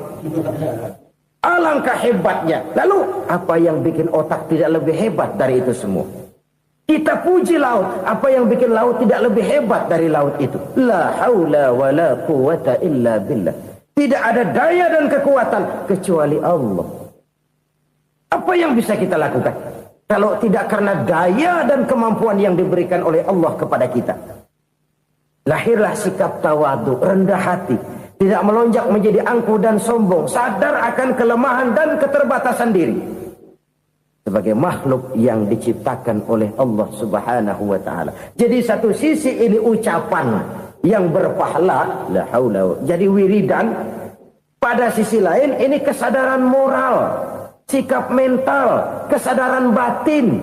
Alangkah hebatnya. Lalu apa yang bikin otak tidak lebih hebat dari itu semua? Kita puji laut. Apa yang bikin laut tidak lebih hebat dari laut itu? La haula wa la quwata illa billah. Tidak ada daya dan kekuatan kecuali Allah. Apa yang bisa kita lakukan? Kalau tidak karena daya dan kemampuan yang diberikan oleh Allah kepada kita. Lahirlah sikap tawadu, rendah hati. Tidak melonjak menjadi angkuh dan sombong. Sadar akan kelemahan dan keterbatasan diri. Sebagai makhluk yang diciptakan oleh Allah subhanahu wa ta'ala. Jadi satu sisi ini ucapan yang berpahala. La haula. Jadi wiridan. Pada sisi lain ini kesadaran moral. Sikap mental. Kesadaran batin.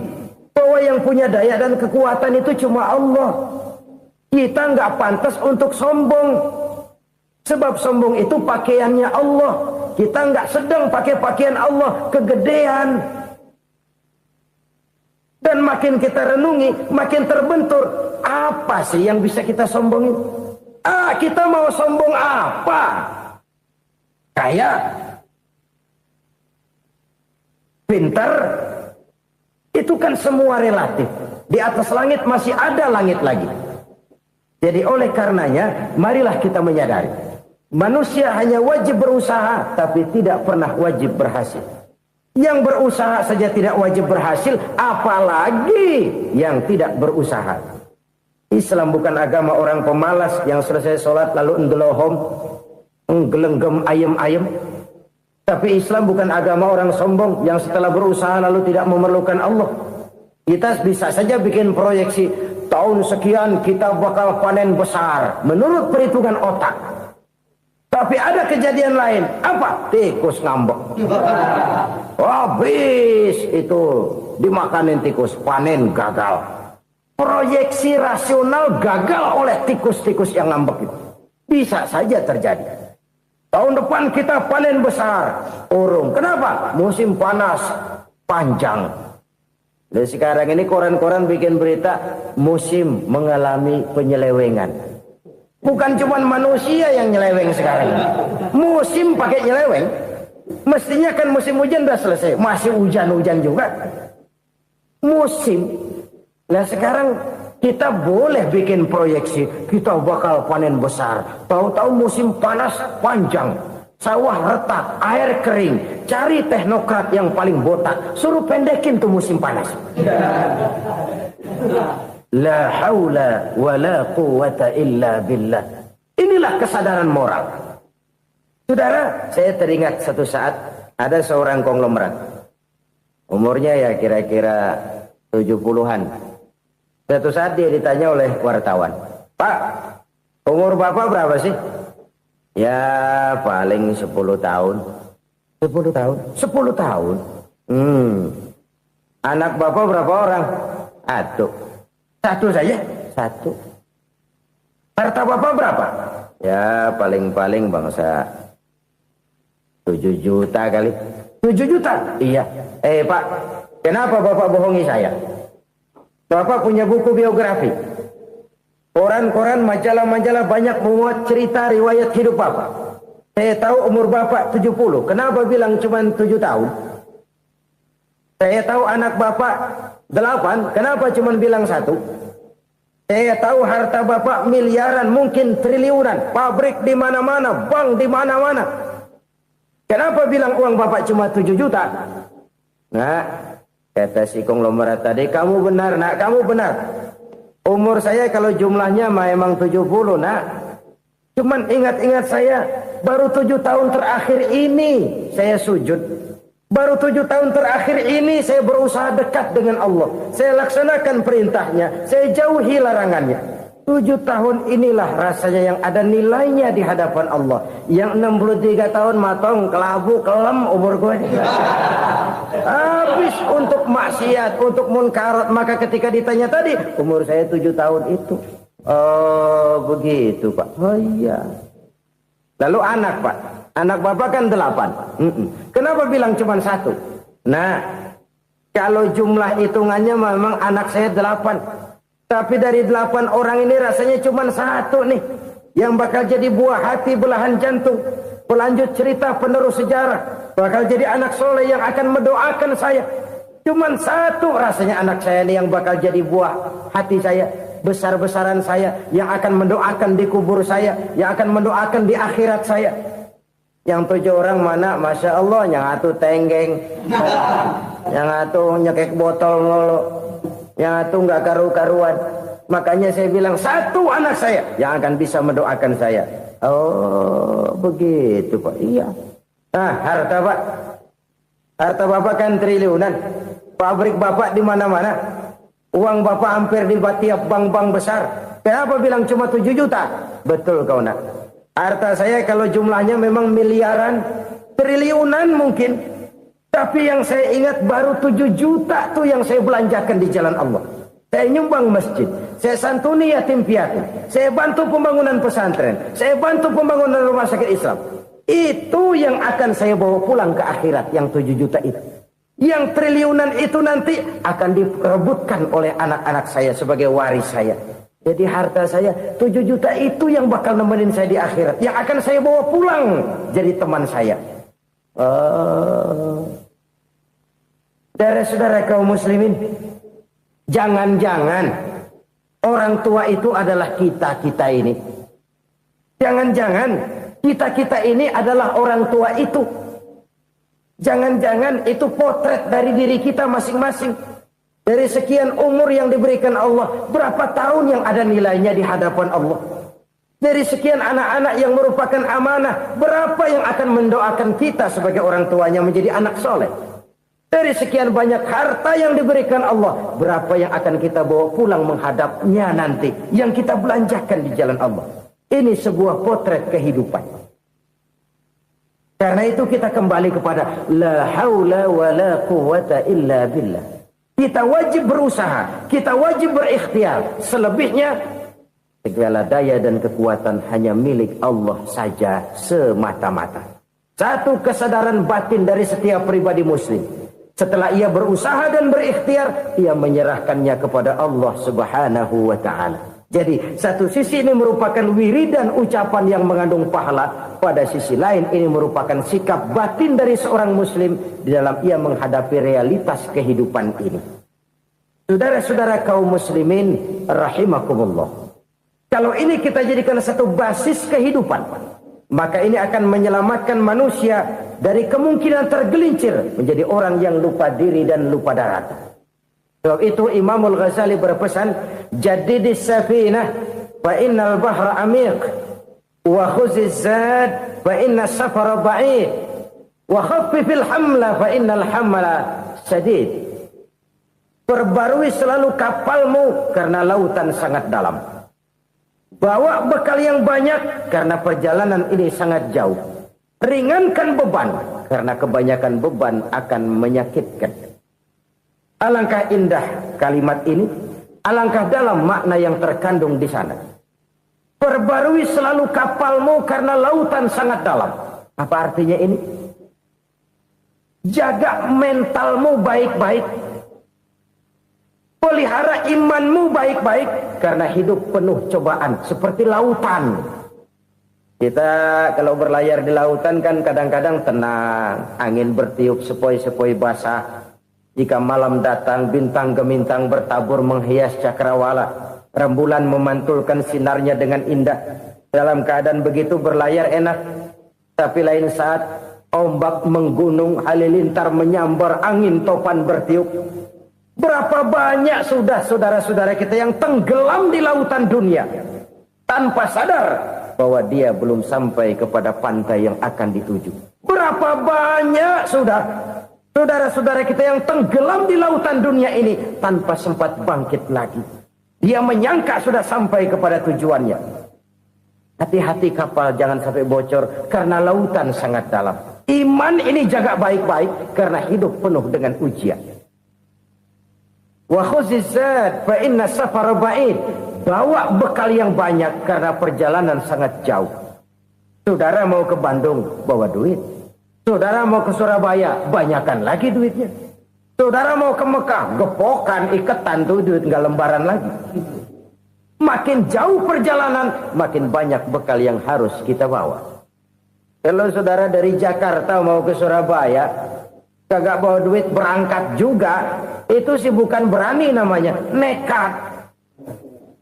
Bahwa yang punya daya dan kekuatan itu cuma Allah. Kita nggak pantas untuk sombong. Sebab sombong itu pakaiannya Allah. Kita nggak sedang pakai pakaian Allah. Kegedean. Dan makin kita renungi, makin terbentur. Apa sih yang bisa kita sombongin? Kita mau sombong apa? Kaya? Pintar? Itu kan semua relatif. Di atas langit masih ada langit lagi. Jadi oleh karenanya, marilah kita menyadari. Manusia hanya wajib berusaha, tapi tidak pernah wajib berhasil. Yang berusaha saja tidak wajib berhasil, apalagi yang tidak berusaha. Islam bukan agama orang pemalas yang selesai sholat lalu enggelohom, enggelenggem ayem-ayem. Tapi Islam bukan agama orang sombong yang setelah berusaha lalu tidak memerlukan Allah. Kita bisa saja bikin proyeksi, tahun sekian kita bakal panen besar menurut perhitungan otak. Tapi ada kejadian lain. Apa? Tikus ngambek. Habis itu dimakanin tikus, panen gagal. Proyeksi rasional gagal oleh tikus-tikus yang ngambek itu. Bisa saja terjadi. Tahun depan kita panen besar. Urung. Kenapa? Musim panas panjang. Dan sekarang ini koran-koran bikin berita musim mengalami penyelewengan. Bukan cuma manusia yang nyeleweng sekarang. Musim pakai nyeleweng. Mestinya kan musim hujan udah selesai. Masih hujan-hujan juga. Musim. Nah sekarang kita boleh bikin proyeksi. Kita bakal panen besar. Tahu-tahu musim panas panjang. Sawah retak, air kering. Cari teknokrat yang paling botak. Suruh pendekin tuh musim panas. La haula wa la quwata illa billah. Inilah kesadaran moral. Saudara, saya teringat satu saat ada seorang konglomerat. Umurnya ya kira-kira 70-an. Satu saat dia ditanya oleh wartawan, "Pak, umur Bapak berapa sih?" "Ya paling 10 tahun." 10 tahun? 10 tahun? Anak Bapak berapa orang? Aduh. Satu saja? Satu. Harta Bapak berapa? Ya paling-paling bangsa 7 juta kali. 7 juta? Iya. Pak, kenapa Bapak bohongi saya? Bapak punya buku biografi. Koran-koran, majalah-majalah banyak memuat cerita riwayat hidup Bapak. Saya tahu umur Bapak 70. Kenapa bilang cuma 7 tahun? Saya tahu anak Bapak 8. Kenapa cuma bilang 1? Saya tahu harta bapak miliaran, mungkin triliunan, pabrik di mana-mana, bank di mana-mana. Kenapa bilang uang bapak cuma 7 juta? Nah, kata si konglomerat tadi, kamu benar nak, kamu benar. Umur saya kalau jumlahnya memang 70 nak. Cuman ingat-ingat saya, baru 7 tahun terakhir ini saya sujud. Baru 7 tahun terakhir ini saya berusaha dekat dengan Allah. Saya laksanakan perintahnya, saya jauhi larangannya. 7 tahun inilah rasanya yang ada nilainya di hadapan Allah. Yang 63 tahun matong, kelabu, kelem umur gue. Habis untuk maksiat, untuk munkarat. Maka ketika ditanya tadi, umur saya 7 tahun itu. Oh begitu Pak. Oh iya. Lalu anak Pak. Anak bapak kan 8. Kenapa bilang cuma 1? Nah, kalau jumlah hitungannya memang anak saya 8. Tapi dari 8 orang ini rasanya cuma 1 nih. Yang bakal jadi buah hati, belahan jantung. Pelanjut cerita, penerus sejarah. Bakal jadi anak soleh yang akan mendoakan saya. Cuma 1 rasanya anak saya ini yang bakal jadi buah hati saya. Besar-besaran saya. Yang akan mendoakan di kubur saya. Yang akan mendoakan di akhirat saya. Yang 7 orang mana, Masya Allah, yang atu tenggeng, yang atu nyekek botol ngolo, yang atu nggak karu-karuan. Makanya saya bilang 1 anak saya yang akan bisa mendoakan saya. Oh begitu Pak. Iya. Nah harta Pak, harta bapak kan triliunan, pabrik bapak di mana-mana, uang bapak hampir di tiap bank-bank besar. Kenapa bilang cuma 7 juta? Betul kau nak. Harta saya kalau jumlahnya memang miliaran, triliunan mungkin. Tapi yang saya ingat baru 7 juta tuh yang saya belanjakan di jalan Allah. Saya nyumbang masjid, saya santuni yatim piatu, saya bantu pembangunan pesantren, saya bantu pembangunan rumah sakit Islam. Itu yang akan saya bawa pulang ke akhirat, yang 7 juta itu. Yang triliunan itu nanti akan diperebutkan oleh anak-anak saya sebagai waris saya. Jadi harta saya 7 juta itu yang bakal nemenin saya di akhirat. Yang akan saya bawa pulang jadi teman saya. Saudara-saudara kaum muslimin, jangan-jangan orang tua itu adalah kita-kita ini. Jangan-jangan kita-kita ini adalah orang tua itu. Jangan-jangan itu potret dari diri kita masing-masing. Dari sekian umur yang diberikan Allah, berapa tahun yang ada nilainya di hadapan Allah? Dari sekian anak-anak yang merupakan amanah, berapa yang akan mendoakan kita sebagai orang tuanya menjadi anak soleh? Dari sekian banyak harta yang diberikan Allah, berapa yang akan kita bawa pulang menghadapnya nanti, yang kita belanjakan di jalan Allah? Ini sebuah potret kehidupan. Karena itu kita kembali kepada la haula wa la quwwata illa billah. Kita wajib berusaha, kita wajib berikhtiar. Selebihnya, segala daya dan kekuatan hanya milik Allah saja semata-mata. Satu kesadaran batin dari setiap pribadi muslim. Setelah ia berusaha dan berikhtiar, ia menyerahkannya kepada Allah Subhanahu wa ta'ala. Jadi, satu sisi ini merupakan wiridan ucapan yang mengandung pahala. Pada sisi lain, ini merupakan sikap batin dari seorang muslim di dalam ia menghadapi realitas kehidupan ini. Saudara-saudara kaum muslimin, rahimakumullah. Kalau ini kita jadikan satu basis kehidupan, maka ini akan menyelamatkan manusia dari kemungkinan tergelincir menjadi orang yang lupa diri dan lupa darat. Sebab itu Imamul Ghazali berpesan, jadidis safinah fa innal bahra amiq wa khuziz zad fa inna safara ba'id wa khaffifil hamla fa innal hamla sadid. Perbarui selalu kapalmu karena lautan sangat dalam. Bawa bekal yang banyak karena perjalanan ini sangat jauh. Ringankan beban karena kebanyakan beban akan menyakitkan. Alangkah indah kalimat ini, alangkah dalam makna yang terkandung di sana. Perbarui selalu kapalmu karena lautan sangat dalam. Apa artinya ini? Jaga mentalmu baik-baik. Pelihara imanmu baik-baik karena hidup penuh cobaan seperti lautan. Kita kalau berlayar di lautan kan kadang-kadang tenang, angin bertiup sepoi-sepoi basah. Jika malam datang bintang gemintang bertabur menghias cakrawala. Rembulan memantulkan sinarnya dengan indah. Dalam keadaan begitu berlayar enak. Tapi lain saat ombak menggunung, halilintar menyambar, angin topan bertiup. Berapa banyak sudah saudara-saudara kita yang tenggelam di lautan dunia tanpa sadar bahwa dia belum sampai kepada pantai yang akan dituju. Berapa banyak sudah saudara-saudara kita yang tenggelam di lautan dunia ini tanpa sempat bangkit lagi. Dia menyangka sudah sampai kepada tujuannya. Hati-hati kapal jangan sampai bocor karena lautan sangat dalam. Iman ini jaga baik-baik karena hidup penuh dengan ujian. Wa khuzizat fa inna safara ba'id. Bawa bekal yang banyak karena perjalanan sangat jauh. Saudara mau ke Bandung, bawa duit. Saudara mau ke Surabaya, banyakan lagi duitnya. Saudara mau ke Mekah, gepokan, iketan tuh duit nggak lembaran lagi. Makin jauh perjalanan, makin banyak bekal yang harus kita bawa. Kalau saudara dari Jakarta mau ke Surabaya, kagak bawa duit berangkat juga, itu sih bukan berani namanya, nekat.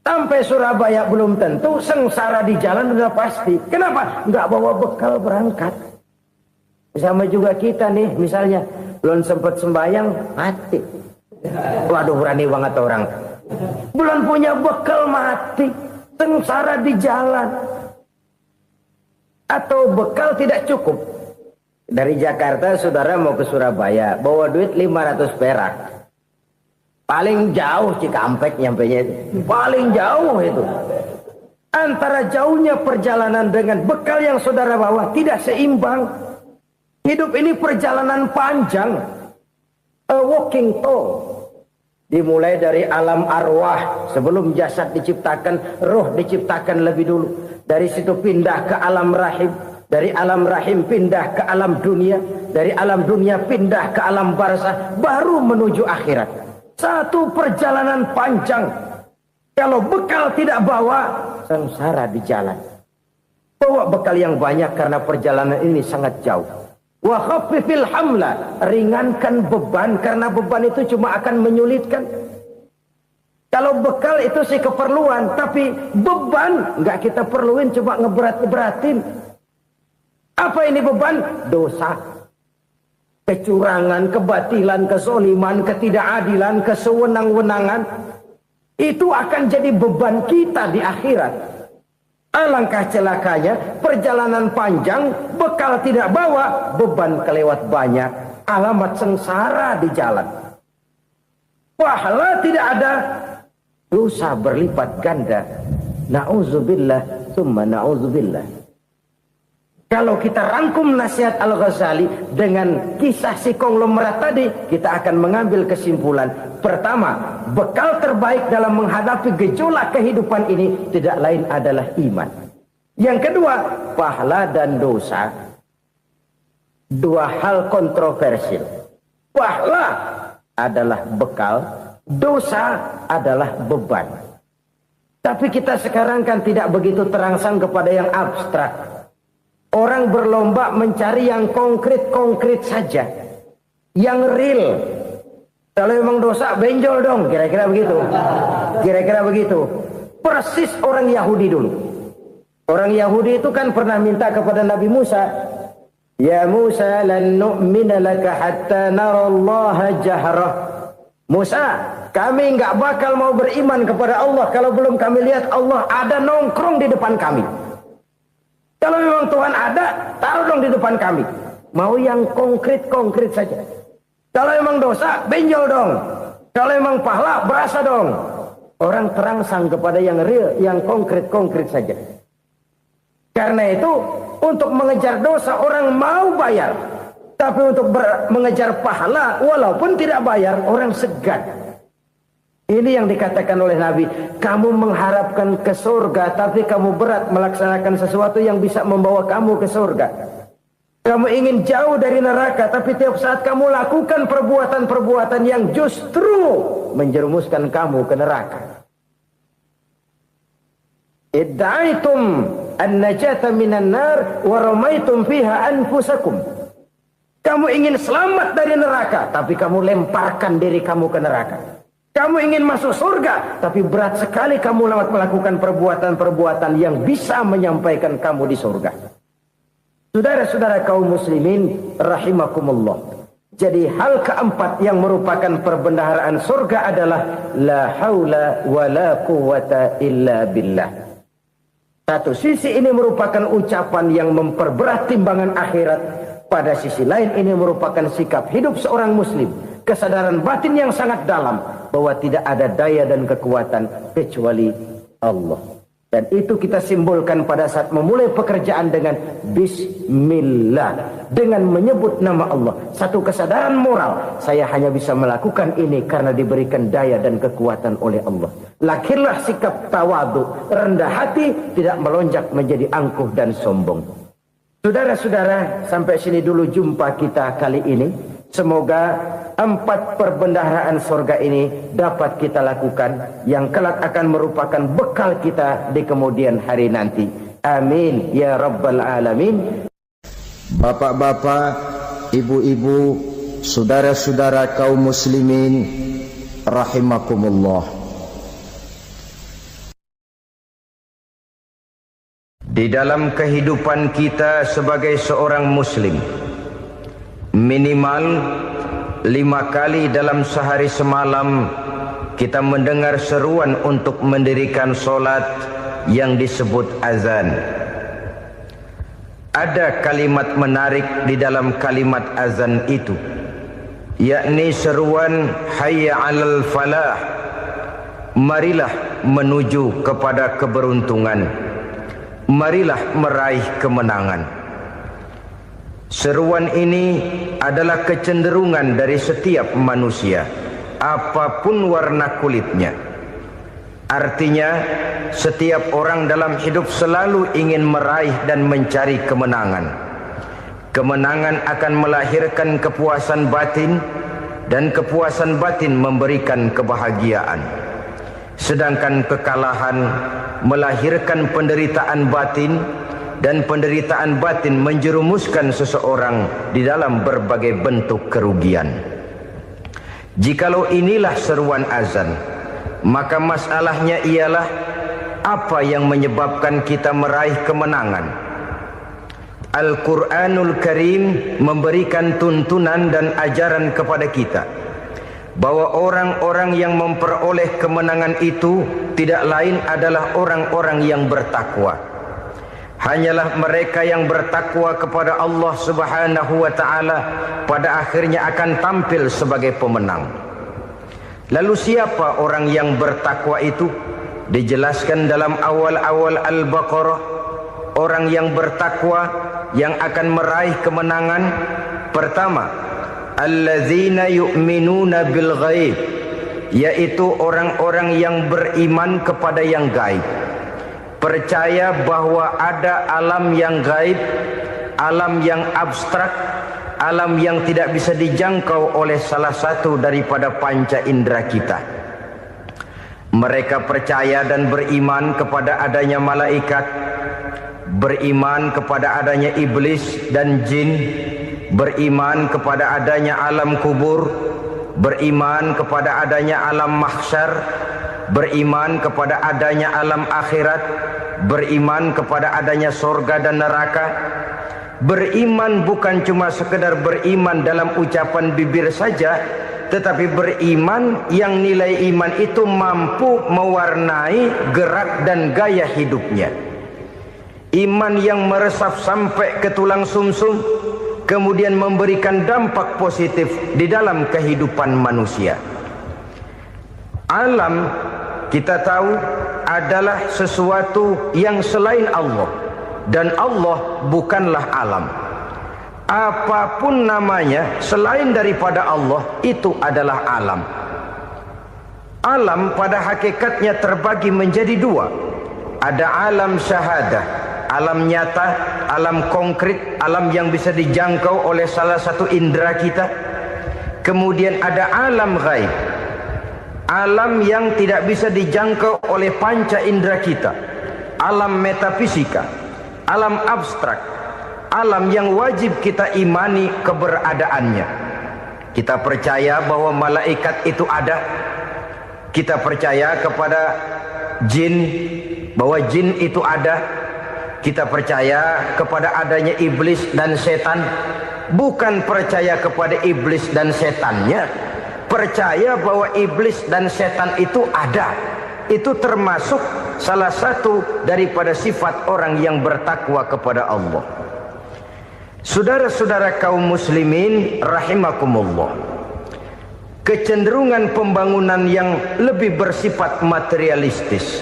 Sampai Surabaya belum tentu, sengsara di jalan udah pasti. Kenapa? Nggak bawa bekal berangkat. Sama juga kita nih, misalnya belum sempat sembahyang, mati. Waduh, berani banget orang. Belum punya bekal, mati. Sengsara di jalan. Atau bekal tidak cukup. Dari Jakarta saudara mau ke Surabaya, bawa duit 500 perak. Paling jauh Cikampek nyampenya itu. Paling jauh itu. Antara jauhnya perjalanan dengan bekal yang saudara bawa tidak seimbang. Hidup ini perjalanan panjang. A walking tour. Dimulai dari alam arwah. Sebelum jasad diciptakan, roh diciptakan lebih dulu. Dari situ pindah ke alam rahim. Dari alam rahim pindah ke alam dunia. Dari alam dunia pindah ke alam barzah. Baru menuju akhirat. Satu perjalanan panjang. Kalau bekal tidak bawa, sengsara di jalan. Bawa bekal yang banyak karena perjalanan ini sangat jauh. Wa khaffifil hamla, ringankan beban karena beban itu cuma akan menyulitkan. Kalau bekal itu sih keperluan, tapi beban nggak kita perluin, cuma ngeberat-beratin. Apa ini beban? Dosa, kecurangan, kebatilan, kezoliman, ketidakadilan, kesewenang-wenangan. Itu akan jadi beban kita di akhirat. Alangkah celakanya, perjalanan panjang, bekal tidak bawa, beban kelewat banyak, alamat sengsara di jalan. Pahala tidak ada, dosa berlipat ganda. Na'udzubillah, summa na'udzubillah. Kalau kita rangkum nasihat Al-Ghazali dengan kisah si konglomerat tadi, kita akan mengambil kesimpulan. Pertama, bekal terbaik dalam menghadapi gejolak kehidupan ini tidak lain adalah iman. Yang kedua, pahala dan dosa. Dua hal kontroversial. Pahala adalah bekal, dosa adalah beban. Tapi kita sekarang kan tidak begitu terangsang kepada yang abstrak. Orang berlomba mencari yang konkret-konkret saja. Yang real. Kalau memang dosa, benjol dong. Kira-kira begitu. Kira-kira begitu. Persis orang Yahudi dulu. Orang Yahudi itu kan pernah minta kepada Nabi Musa. Ya Musa, lan nu'mina laka hatta narallaha jahrah. Musa, kami nggak bakal mau beriman kepada Allah kalau belum kami lihat Allah ada nongkrong di depan kami. Kalau memang Tuhan ada, taruh dong di depan kami. Mau yang konkret-konkret saja. Kalau memang dosa, benjol dong. Kalau memang pahala, berasa dong. Orang terangsang kepada yang real, yang konkret-konkret saja. Karena itu, untuk mengejar dosa, orang mau bayar. Tapi untuk mengejar pahala, walaupun tidak bayar, orang segan. Ini yang dikatakan oleh Nabi, kamu mengharapkan ke surga, tapi kamu berat melaksanakan sesuatu yang bisa membawa kamu ke surga. Kamu ingin jauh dari neraka, tapi tiap saat kamu lakukan perbuatan-perbuatan yang justru menjerumuskan kamu ke neraka. Idda'aitum an-najata minan nar wa ramaitum fiha anfusakum. Kamu ingin selamat dari neraka, tapi kamu lemparkan diri kamu ke neraka. Kamu ingin masuk surga, tapi berat sekali kamu melakukan perbuatan-perbuatan yang bisa menyampaikan kamu di surga. Saudara-saudara kaum muslimin rahimakumullah. Jadi hal keempat yang merupakan perbendaharaan surga adalah la haula wa la quwata illa billah. Satu sisi ini merupakan ucapan yang memperberat timbangan akhirat. Pada sisi lain ini merupakan sikap hidup seorang muslim. Kesadaran batin yang sangat dalam bahwa tidak ada daya dan kekuatan kecuali Allah. Dan itu kita simbolkan pada saat memulai pekerjaan dengan Bismillah. Dengan menyebut nama Allah. Satu kesadaran moral. Saya hanya bisa melakukan ini karena diberikan daya dan kekuatan oleh Allah. Lahirlah sikap tawadu, rendah hati, tidak melonjak menjadi angkuh dan sombong. Saudara-saudara, sampai sini dulu jumpa kita kali ini. Semoga 4 perbendaharaan surga ini dapat kita lakukan, yang kelak akan merupakan bekal kita di kemudian hari nanti. Amin ya rabbal alamin. Bapak-bapak, ibu-ibu, saudara-saudara kaum muslimin rahimakumullah. Di dalam kehidupan kita sebagai seorang muslim, minimal 5 kali dalam sehari semalam kita mendengar seruan untuk mendirikan solat yang disebut azan. Ada kalimat menarik di dalam kalimat azan itu, yakni seruan hayya 'alal falah, marilah menuju kepada keberuntungan, marilah meraih kemenangan. Seruan ini adalah kecenderungan dari setiap manusia, apapun warna kulitnya. Artinya, setiap orang dalam hidup selalu ingin meraih dan mencari kemenangan. Kemenangan akan melahirkan kepuasan batin, dan kepuasan batin memberikan kebahagiaan. Sedangkan kekalahan melahirkan penderitaan batin, dan penderitaan batin menjerumuskan seseorang di dalam berbagai bentuk kerugian. Jikalau inilah seruan azan, maka masalahnya ialah apa yang menyebabkan kita meraih kemenangan. Al-Quranul Karim memberikan tuntunan dan ajaran kepada kita bahwa orang-orang yang memperoleh kemenangan itu tidak lain adalah orang-orang yang bertakwa. Hanyalah mereka yang bertakwa kepada Allah Subhanahu wa ta'ala pada akhirnya akan tampil sebagai pemenang. Lalu siapa orang yang bertakwa itu? Dijelaskan dalam awal-awal Al-Baqarah, orang yang bertakwa yang akan meraih kemenangan. Pertama, allazina yu'minuna bil ghaib, yaitu orang-orang yang beriman kepada yang gaib. Percaya bahwa ada alam yang gaib, alam yang abstrak, alam yang tidak bisa dijangkau oleh salah satu daripada panca indera kita. Mereka percaya dan beriman kepada adanya malaikat, beriman kepada adanya iblis dan jin, beriman kepada adanya alam kubur, beriman kepada adanya alam mahsyar, beriman kepada adanya alam akhirat, beriman kepada adanya surga dan neraka. Beriman bukan cuma sekedar beriman dalam ucapan bibir saja, tetapi beriman yang nilai iman itu mampu mewarnai gerak dan gaya hidupnya. Iman yang meresap sampai ke tulang sumsum, kemudian memberikan dampak positif di dalam kehidupan manusia. Alam, kita tahu, adalah sesuatu yang selain Allah, dan Allah bukanlah alam. Apapun namanya selain daripada Allah, itu adalah alam. Alam pada hakikatnya terbagi menjadi 2. Ada alam syahadah, alam nyata, alam konkret, alam yang bisa dijangkau oleh salah satu indera kita. Kemudian ada alam ghaib, alam yang tidak bisa dijangkau oleh panca indera kita, alam metafisika, alam abstrak, alam yang wajib kita imani keberadaannya. Kita percaya bahwa malaikat itu ada, Kita percaya kepada jin, bahwa jin itu ada. Kita percaya kepada adanya iblis dan setan. Bukan percaya kepada iblis dan setannya, percaya bahwa iblis dan setan itu ada. Itu termasuk salah satu daripada sifat orang yang bertakwa kepada Allah. Saudara-saudara kaum muslimin rahimakumullah, kecenderungan pembangunan yang lebih bersifat materialistis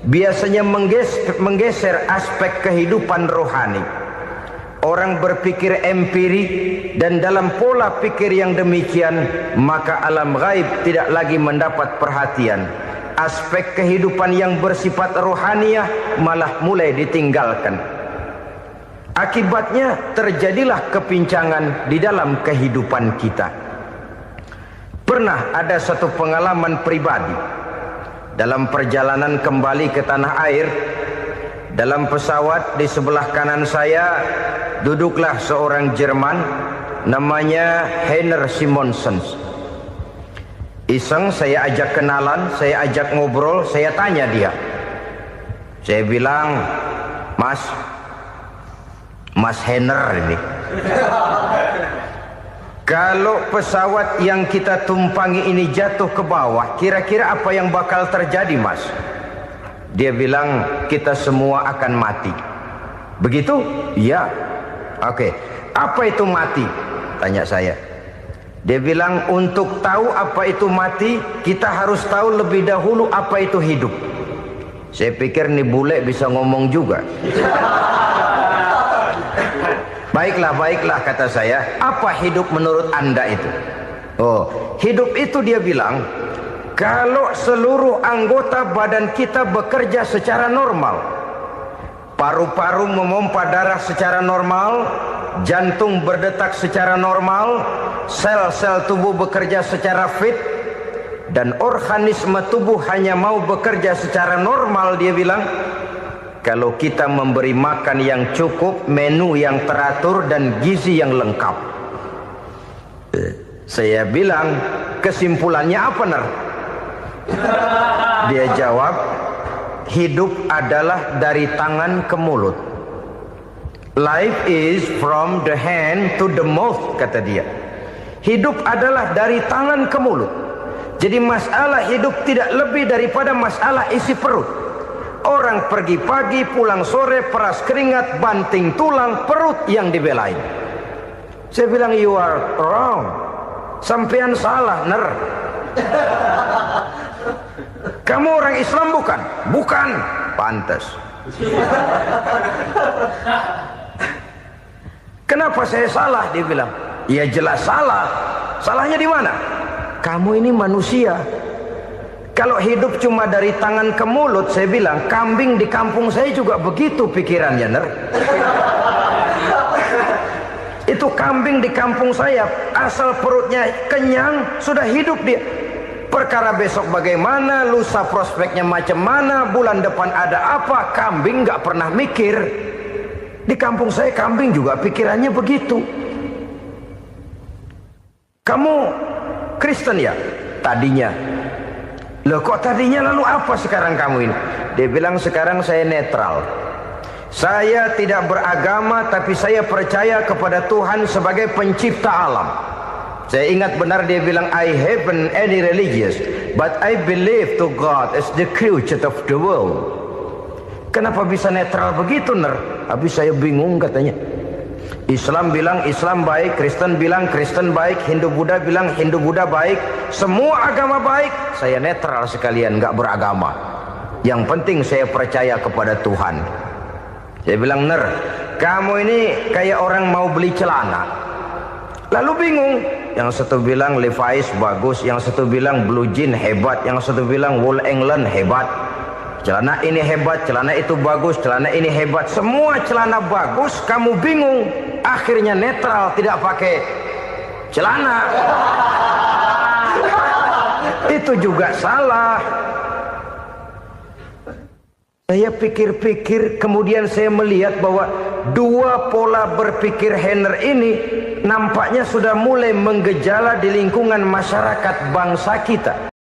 biasanya menggeser aspek kehidupan rohani. Orang berpikir empiri, dan dalam pola pikir yang demikian maka alam gaib tidak lagi mendapat perhatian. Aspek kehidupan yang bersifat rohaniah malah mulai ditinggalkan. Akibatnya terjadilah kepincangan di dalam kehidupan kita. Pernah ada satu pengalaman pribadi dalam perjalanan kembali ke tanah air. Dalam pesawat di sebelah kanan saya duduklah seorang Jerman namanya Heiner Simonsen. Iseng saya ajak kenalan, saya ajak ngobrol, saya tanya dia. Saya bilang, Mas Heiner ini, kalau pesawat yang kita tumpangi ini jatuh ke bawah, kira-kira apa yang bakal terjadi, Mas? Dia bilang, kita semua akan mati. Begitu? Ya. Oke. Apa itu mati? Tanya saya. Dia bilang, untuk tahu apa itu mati, kita harus tahu lebih dahulu apa itu hidup. Saya pikir nih bule bisa ngomong juga. Baiklah kata saya. Apa hidup menurut Anda itu? Oh, hidup itu dia bilang, kalau seluruh anggota badan kita bekerja secara normal, paru-paru memompa darah secara normal, jantung berdetak secara normal, sel-sel tubuh bekerja secara fit, dan organisme tubuh hanya mau bekerja secara normal, dia bilang, kalau kita memberi makan yang cukup, menu yang teratur, dan gizi yang lengkap. Saya bilang, kesimpulannya apa, Ner? Dia jawab, hidup adalah dari tangan ke mulut. Life is from the hand to the mouth, kata dia. Hidup adalah dari tangan ke mulut. Jadi masalah hidup tidak lebih daripada masalah isi perut. Orang pergi pagi, pulang sore, peras keringat, banting tulang, perut yang dibelain. Saya bilang, you are wrong. Sampean salah, Ner. Kamu orang Islam bukan? Bukan. Pantas. Kenapa saya salah? Dia bilang, ya jelas salah. Salahnya di mana? Kamu ini manusia. Kalau hidup cuma dari tangan ke mulut, saya bilang, kambing di kampung saya juga begitu pikirannya, Ner. Itu kambing di kampung saya, asal perutnya kenyang, sudah hidup dia. Perkara besok bagaimana, lusa prospeknya macam mana, bulan depan ada apa, kambing nggak pernah mikir. Di kampung saya kambing juga pikirannya begitu. Kamu Kristen ya? Tadinya. Loh kok tadinya, lalu apa sekarang kamu ini? Dia bilang, sekarang saya netral. Saya tidak beragama, tapi saya percaya kepada Tuhan sebagai pencipta alam. Saya ingat benar dia bilang, I haven't any religious, but I believe to God as the creator of the world. Kenapa bisa netral begitu, Ner? Habis saya bingung katanya. Islam bilang Islam baik, Kristen bilang Kristen baik, Hindu Buddha bilang Hindu Buddha baik, semua agama baik. Saya netral sekalian, nggak beragama. Yang penting saya percaya kepada Tuhan. Saya bilang, Ner, kamu ini kayak orang mau beli celana, lalu bingung. Yang satu bilang Levi's bagus, yang satu bilang Blue Jean hebat, yang satu bilang Wool England hebat. Celana ini hebat, celana itu bagus, celana ini hebat. Semua celana bagus, kamu bingung. Akhirnya netral, tidak pakai celana. Itu juga salah. Saya pikir-pikir, kemudian saya melihat bahwa dua pola berpikir Heiner ini nampaknya sudah mulai menggejala di lingkungan masyarakat bangsa kita.